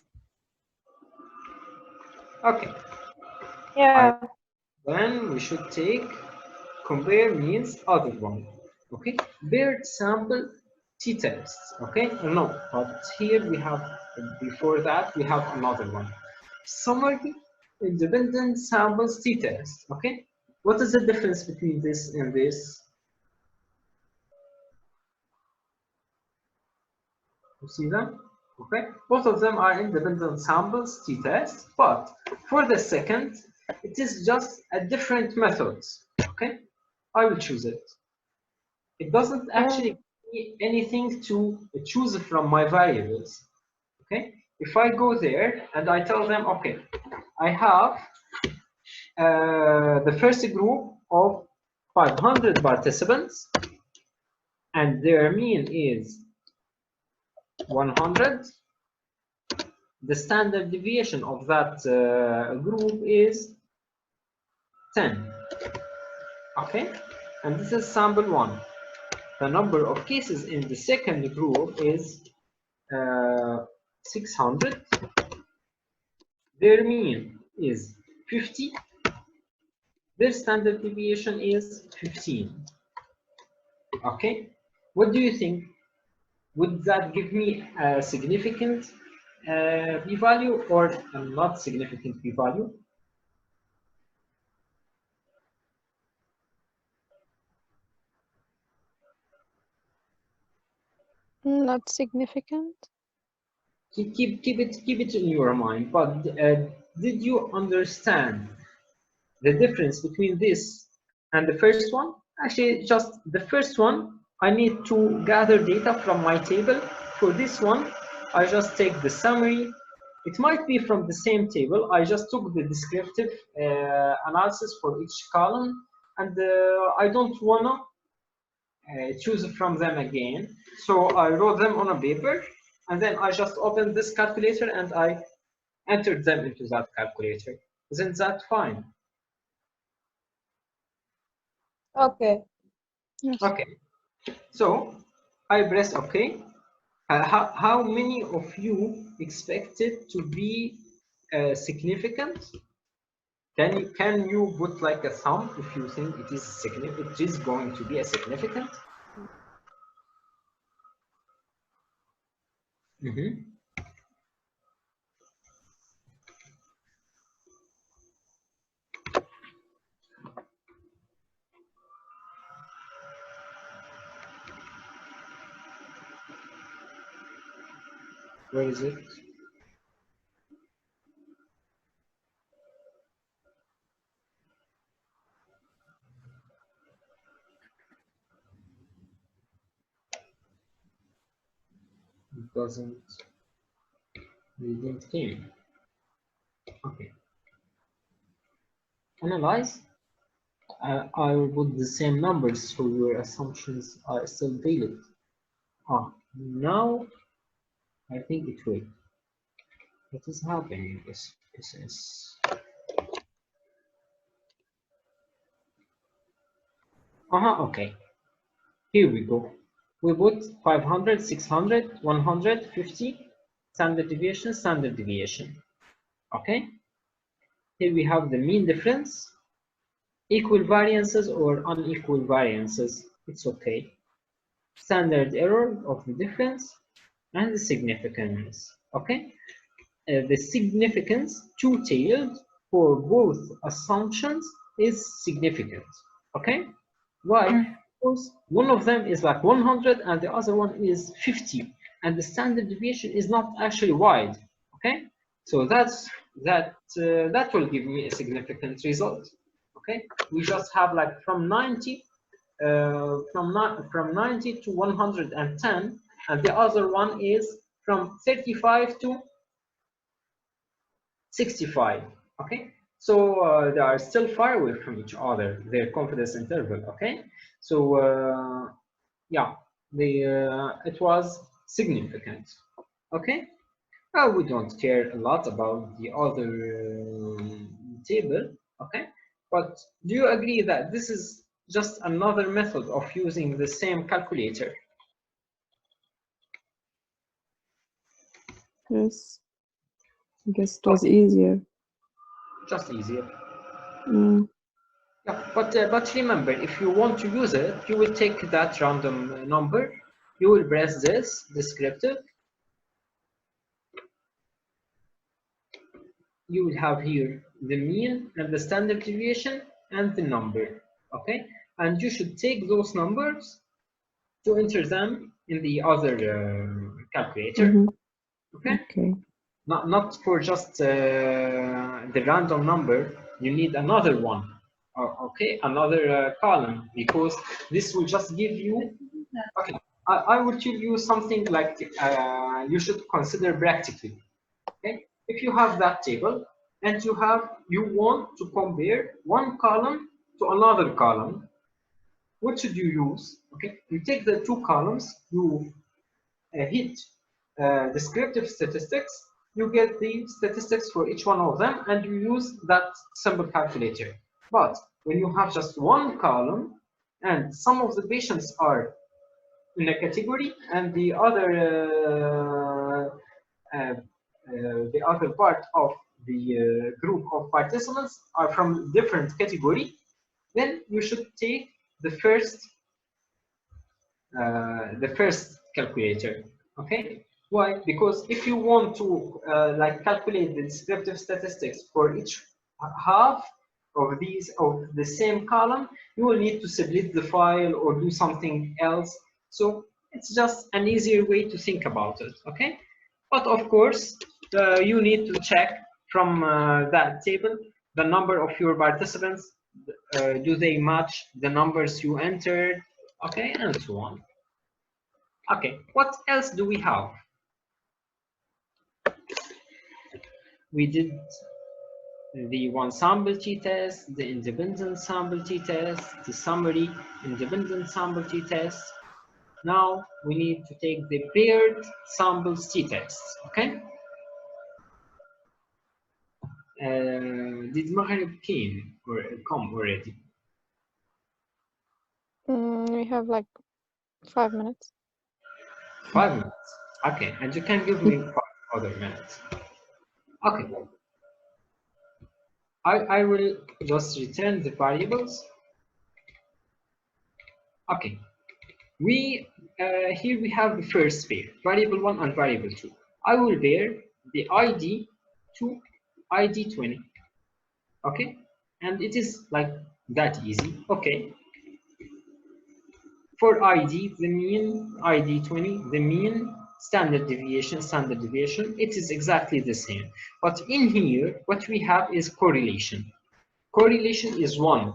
Speaker 1: Okay.
Speaker 5: Yeah.
Speaker 1: Then we should take compare means other one. Okay, paired sample t-test. Okay, no, but here we have, before that we have another one. Summary independent samples t-test. Okay, what is the difference between this and this? You see them? Okay, both of them are independent samples t-test, but for the second, it is just a different methods. Okay, I will choose it. It doesn't actually give me anything to choose from my variables. Okay, if I go there and I tell them, okay, I have the first group of 500 participants, and their mean is 100. The standard deviation of that group is 10. Okay, and this is sample 1. The number of cases in the second group is 600. Their mean is 50. Their standard deviation is 15. Okay, what do you think? Would that give me a significant p-value or a not significant p-value?
Speaker 2: Not significant.
Speaker 1: Keep it in your mind. But did you understand the difference between this and the first one? Actually, just the first one, I need to gather data from my table. For this one, I just take the summary. It might be from the same table. I just took the descriptive analysis for each column, and I don't wanna choose from them again. So I wrote them on a paper, and then I just opened this calculator and I entered them into that calculator. Isn't that fine?
Speaker 5: Okay.
Speaker 2: Yes.
Speaker 1: Okay. So I press OK. How many of you expect it to be significant? Can you put like a thumb if you think it is significant? It is going to be a significant. Where is it? It doesn't. We didn't came. Okay. Analyze. I will put the same numbers so your assumptions are still valid. Now I think it will. What is happening? This is. Okay. Here we go. We put 500, 600, 150, standard deviation. Okay. Here we have the mean difference, equal variances or unequal variances. It's okay. Standard error of the difference and the significance. Okay. The significance, two-tailed for both assumptions, is significant. Okay. Why? Because one of them is like 100 and the other one is 50, and the standard deviation is not actually wide. Okay, so that will give me a significant result. Okay, we just have like from 90 to 110, and the other one is from 35 to 65. Okay, so they are still far away from each other, their confidence interval. Okay, so yeah, it was significant. Okay, we don't care a lot about the other table. Okay, but do you agree that this is just another method of using the same calculator?
Speaker 8: Yes. I guess it was easier.
Speaker 1: Just easier.
Speaker 8: Mm.
Speaker 1: Yeah, but remember, if you want to use it, you will take that random number, you will press this descriptive, you will have here the mean and the standard deviation and the number. Okay, and you should take those numbers to enter them in the other calculator.
Speaker 8: Mm-hmm.
Speaker 1: Okay,
Speaker 8: Okay.
Speaker 1: not for just the random number, you need another one. Okay, another column, because this will just give you. Okay, I will tell you something like you should consider practically. Okay, if you have that table and you want to compare one column to another column, what should you use? Okay, you take the two columns, you hit descriptive statistics, you get the statistics for each one of them, and you use that simple calculator. But when you have just one column and some of the patients are in a category and the other part of the group of participants are from different category, then you should take the first calculator. Okay, why? Because if you want to like calculate the descriptive statistics for each half of the same column, you will need to split the file or do something else. So it's just an easier way to think about it. Okay, but of course you need to check from that table the number of your participants. Do they match the numbers you entered? Okay, and so on. Okay, what else do we have? We did the one sample t-test, the independent sample t-test, the summary independent sample t-test. Now we need to take the paired samples t-test. Okay. Did Maghrib come already?
Speaker 2: We have like 5 minutes.
Speaker 1: 5 minutes. Okay, and you can give me 5 other minutes. Okay. I will just return the variables. Okay. Here we have the first pair, variable 1 and variable 2. I will pair the ID to ID 20. Okay, and it is like that easy. Okay. For ID, the mean ID 20, the mean standard deviation, it is exactly the same. But in here, what we have is correlation. Correlation is 1.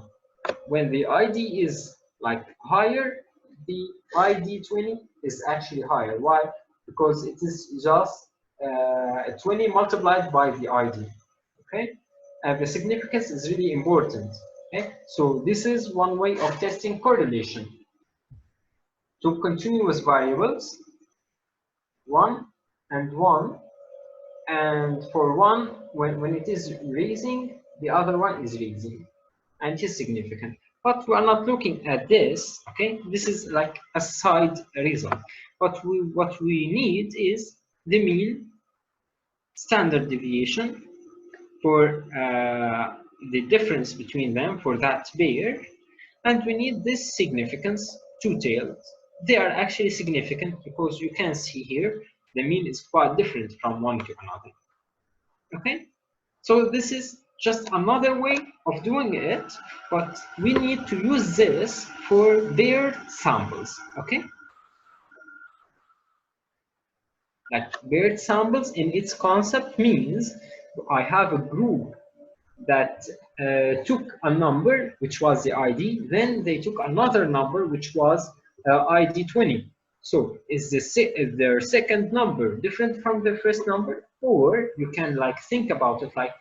Speaker 1: When the ID is like higher, the ID 20 is actually higher. Why? Because it is just 20 multiplied by the ID. Okay, and the significance is really important. Okay, so this is one way of testing correlation. Two continuous variables, 1 and 1, and for one, when it is raising, the other one is raising, and it is significant. But we are not looking at this. Okay, this is like a side result. But what we need is the mean standard deviation for the difference between them for that pair, and we need this significance, two tails. They are actually significant because you can see here the mean is quite different from one to another. Okay, so this is just another way of doing it, but we need to use this for paired samples. Okay, like paired samples in its concept means I have a group that took a number which was the ID, then they took another number which was ID 20. So is their second number different from the first number? Or you can like think about it like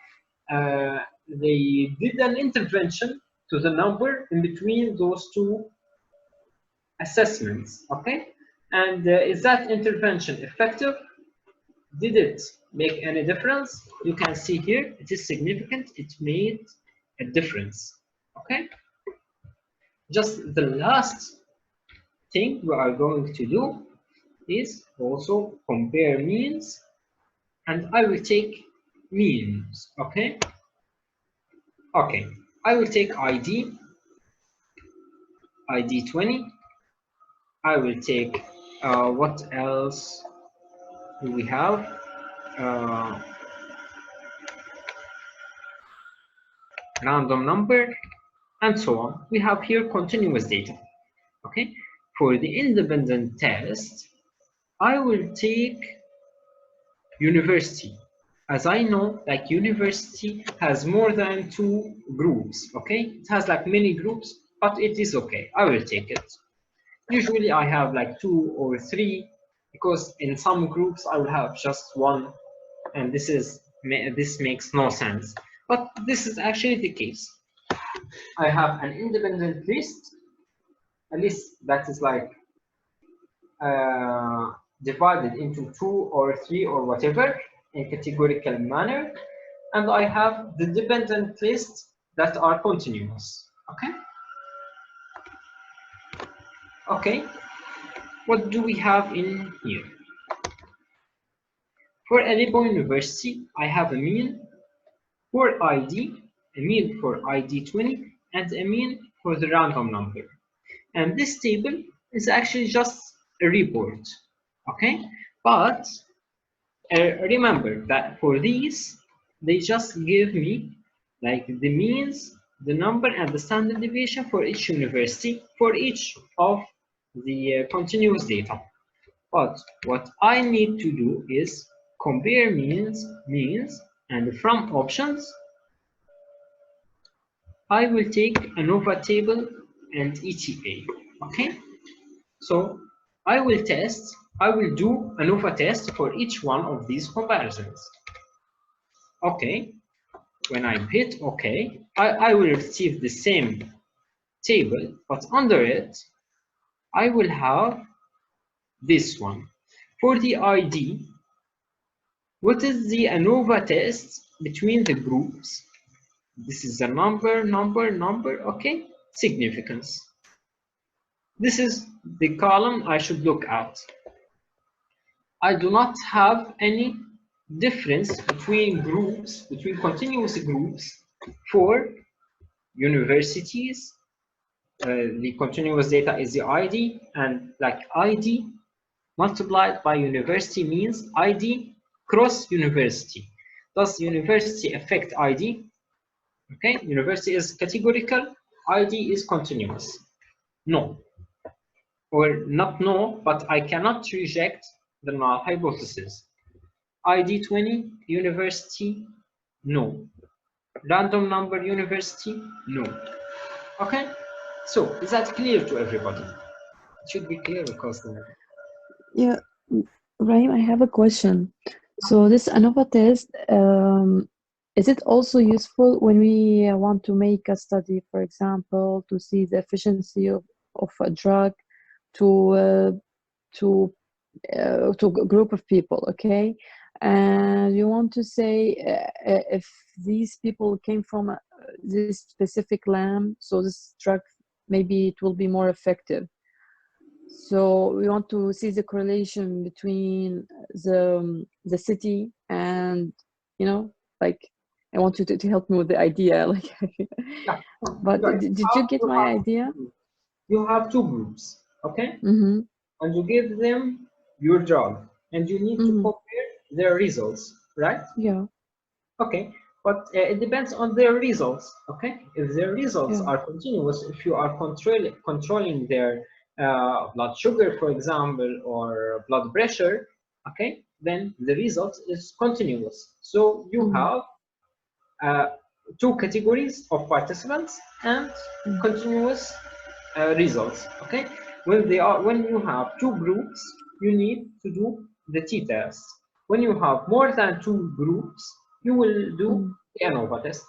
Speaker 1: they did an intervention to the number in between those two assessments, okay? And is that intervention effective? Did it make any difference? You can see here, it is significant, it made a difference, okay? Just the last thing we are going to do is also compare means, and I will take means, okay? Okay, I will take ID 20. I will take, what else do we have? Random number, and so on. We have here continuous data, okay? For the independent test, I will take university. As I know, like university has more than 2 groups, okay? It has like many groups, but it is okay. I will take it. Usually I have like 2 or 3, because in some groups I will have just 1, and this makes no sense. But this is actually the case. I have an independent list, a list that is like divided into 2 or 3 or whatever in categorical manner, and I have the dependent lists that are continuous, okay? Okay, what do we have in here? For Aleppo University, I have a mean for ID, a mean for ID 20, and a mean for the random number. And this table is actually just a report, okay? But remember that for these, they just give me like the means, the number, and the standard deviation for each university, for each of the continuous data. But what I need to do is compare means, and from options, I will take Anova table and ETA, okay? So I will do Anova test for each one of these comparisons. Okay, when I hit OK, I will receive the same table, but under it, I will have this one. For the ID, what is the Anova test between the groups? This is the number, okay? Significance. This is the column I should look at. I do not have any difference between groups, between continuous groups for universities. The continuous data is the ID, and like ID multiplied by university means ID cross university. Does university affect ID? Okay, university is categorical, ID is continuous. No, or not no, but I cannot reject the null hypothesis. ID 20, university, no. Random number, university, no. Okay, so is that clear to everybody? It should be clear because
Speaker 8: Yeah, Ibrahim, I have a question. So this ANOVA test, is it also useful when we want to make a study, for example, to see the efficiency of a drug to a group of people, okay? And you want to say if these people came from this specific land, so this drug, maybe it will be more effective. So we want to see the correlation between the city and, you know, like, I want you to help me with the idea, like,
Speaker 1: yeah.
Speaker 8: But did you get my idea?
Speaker 1: You have 2 groups, okay?
Speaker 8: Mm-hmm.
Speaker 1: And you give them your drug, and you need to compare their results, right?
Speaker 8: Yeah.
Speaker 1: Okay, but it depends on their results, okay? If their results are continuous, if you are controlling their blood sugar, for example, or blood pressure, okay, then the result is continuous. So you have two categories of participants and continuous results. Okay, when you have two groups, you need to do the t-test. When you have more than two groups, you will do the ANOVA test.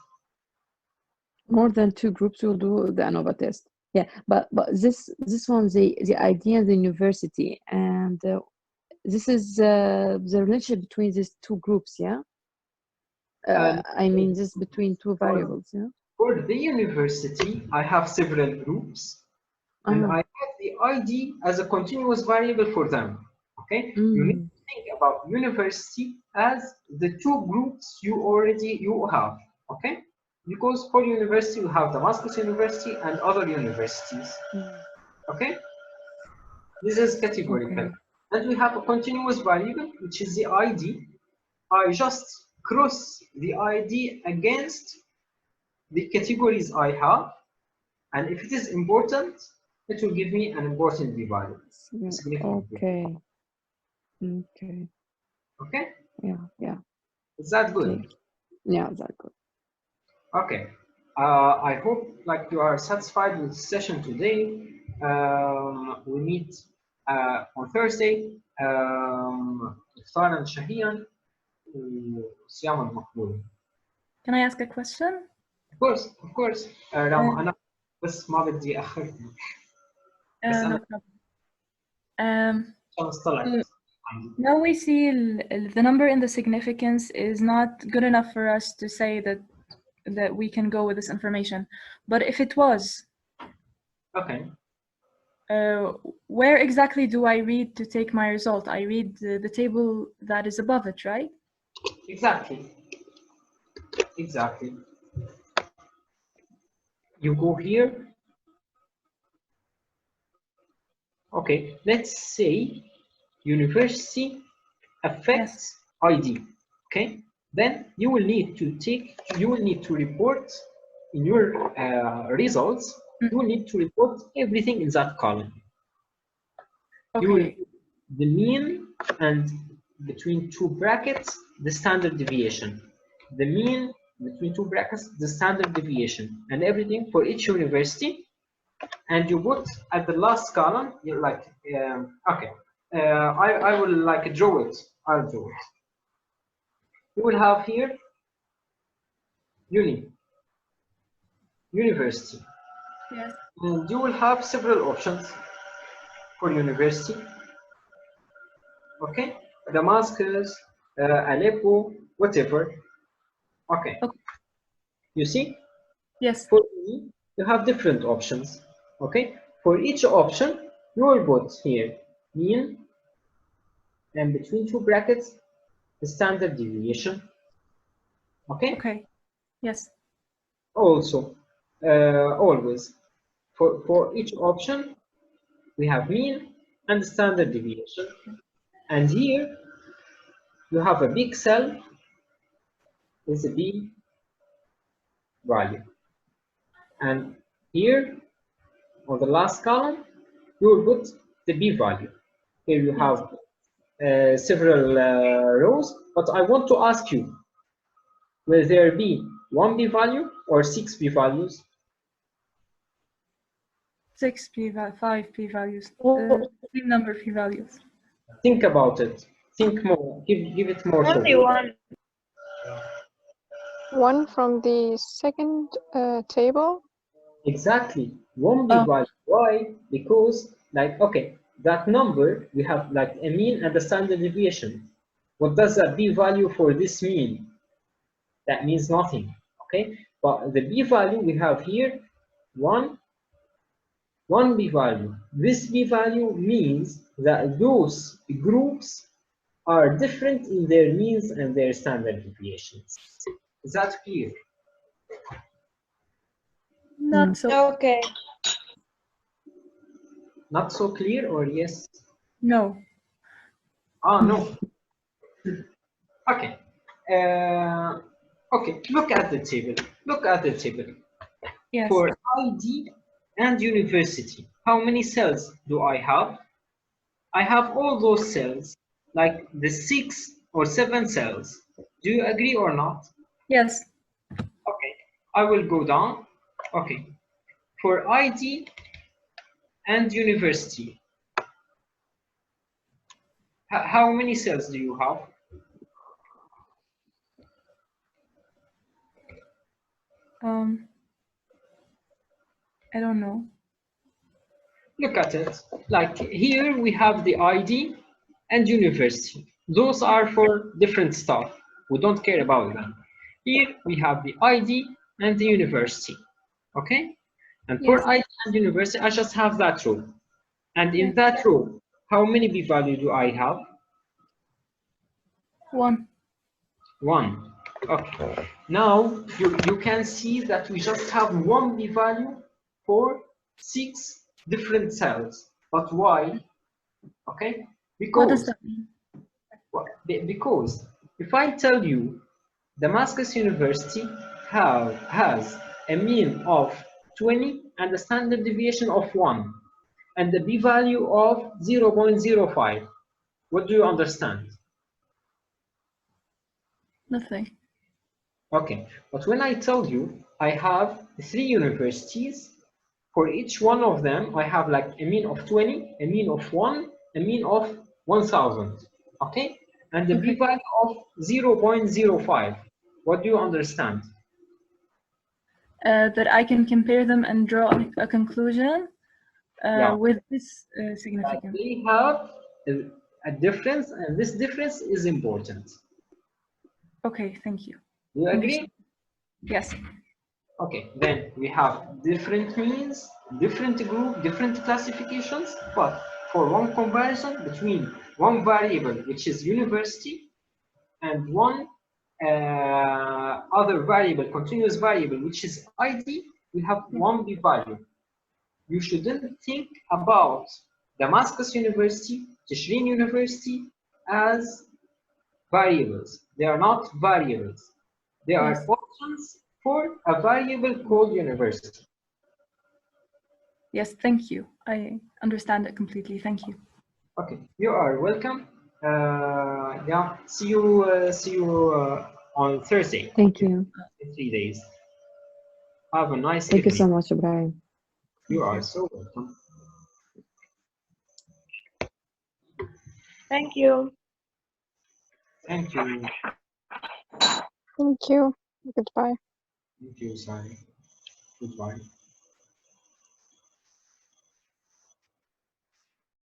Speaker 8: More than two groups will do the ANOVA test. Yeah, but this one, the idea in the university, and this is the relationship between these two groups. Yeah, I mean this between two variables. Yeah.
Speaker 1: For the university, I have several groups, and I have the ID as a continuous variable for them. Okay, you need to think about university as the two groups you have. Okay, because for university you have Damascus University and other universities. Okay, this is categorical, and we have a continuous variable which is the ID. I just cross the ID against the categories I have, and if it is important, it will give me an important B value.
Speaker 8: Okay. Okay.
Speaker 1: Okay.
Speaker 8: Yeah.
Speaker 1: Is that good?
Speaker 8: Okay. Yeah, that's good.
Speaker 1: Okay. I hope like you are satisfied with the session today. We meet on Thursday. إفطاراً شهياً وصياما مقبولا.
Speaker 4: Can I ask a question?
Speaker 1: Of course. Rama, أنا بس ما بدي أخرك.
Speaker 4: No problem. Now we see the number in the significance is not good enough for us to say that we can go with this information. But if it was,
Speaker 1: okay.
Speaker 4: Where exactly do I read to take my result? I read the table that is above it, right?
Speaker 1: Exactly. You go here. Okay, let's say university affects ID. Okay, then you will need to report in your results. You will need to report everything in that column.
Speaker 4: Okay.
Speaker 1: The mean and between two brackets, the standard deviation. The mean between two brackets, the standard deviation, and everything for each university. And you put at the last column, you're like, okay, I will like draw it. I'll draw it. You will have here university.
Speaker 4: Yes.
Speaker 1: And you will have several options for university. Okay, Damascus, Aleppo, whatever. Okay. You see?
Speaker 4: Yes.
Speaker 1: For me, you have different options. Okay. For each option, you will put here mean and between two brackets the standard deviation. Okay.
Speaker 4: Okay. Yes.
Speaker 1: Also, always for each option, we have mean and standard deviation. And here you have a big cell with a B value. And here on the last column, you will put the B value. Here you have several rows, but I want to ask you, will there be one B value or 6 B values?
Speaker 4: 6 5 P values, same number of P values.
Speaker 1: Think about it. Think more. Give it more thought.
Speaker 5: Only one.
Speaker 2: One from the second table.
Speaker 1: Exactly. One B value. Why? Because like, okay, that number, we have like a mean and a standard deviation. What does that B value for this mean? That means nothing. Okay. But the B value we have here, one B value. This B value means that those groups are different in their means and their standard deviations. Is that clear?
Speaker 4: Not so.
Speaker 5: Okay.
Speaker 1: Not so clear, or yes?
Speaker 4: No.
Speaker 1: No. Okay. Okay. Look at the table. Look at the table.
Speaker 4: Yes.
Speaker 1: For ID and university, how many cells do I have? I have all those cells, like the 6 or 7 cells. Do you agree or not?
Speaker 4: Yes.
Speaker 1: Okay. I will go down. Okay. For ID and university, how many cells do you have?
Speaker 4: I don't know.
Speaker 1: Look at it. Like here we have the ID and university. Those are for different stuff. We don't care about them. Here we have the ID and the university. Okay? And for
Speaker 4: Yes.
Speaker 1: ID and university, I just have that row. And in
Speaker 4: Yes.
Speaker 1: that row, how many p-value do I have?
Speaker 4: 1.
Speaker 1: 1. Okay. Now you can see that we just have one p-value for 6 different cells. But why? Okay,
Speaker 4: What does
Speaker 1: because
Speaker 4: that mean?
Speaker 1: because if I tell you Damascus University has a mean of 20 and a standard deviation of 1 and the p-value of 0.05, what do you understand?
Speaker 4: Nothing.
Speaker 1: Okay, but when I tell you I have 3 universities, for each one of them I have like a mean of 20, a mean of 1, a mean of 1000. Okay, and the
Speaker 4: Okay.
Speaker 1: p-value of 0.05. What do you understand?
Speaker 4: That I can compare them and draw a conclusion
Speaker 1: Yeah.
Speaker 4: with this
Speaker 1: That
Speaker 4: significance.
Speaker 1: they have a difference, and this difference is important.
Speaker 4: Okay, thank you.
Speaker 1: Do you agree?
Speaker 4: Yes.
Speaker 1: Okay, then we have different means, different group, different classifications, but for one comparison between one variable, which is university, and one other variable, continuous variable, which is ID, we have one p-value. You shouldn't think about Damascus University, Tishrin University as variables. They are not variables. They are
Speaker 4: Yes.
Speaker 1: options for a variable called university.
Speaker 4: Yes, thank you. I understand it completely. Thank you.
Speaker 1: Okay, you are welcome. Yeah, see you on Thursday.
Speaker 8: Thank you.
Speaker 1: In 3 days. Have a nice
Speaker 8: Thank you
Speaker 1: evening.
Speaker 8: so much, Ibrahim.
Speaker 1: You are so welcome.
Speaker 5: Thank you.
Speaker 1: Thank you.
Speaker 2: Thank you. Goodbye.
Speaker 1: Thank you, Sari. Goodbye.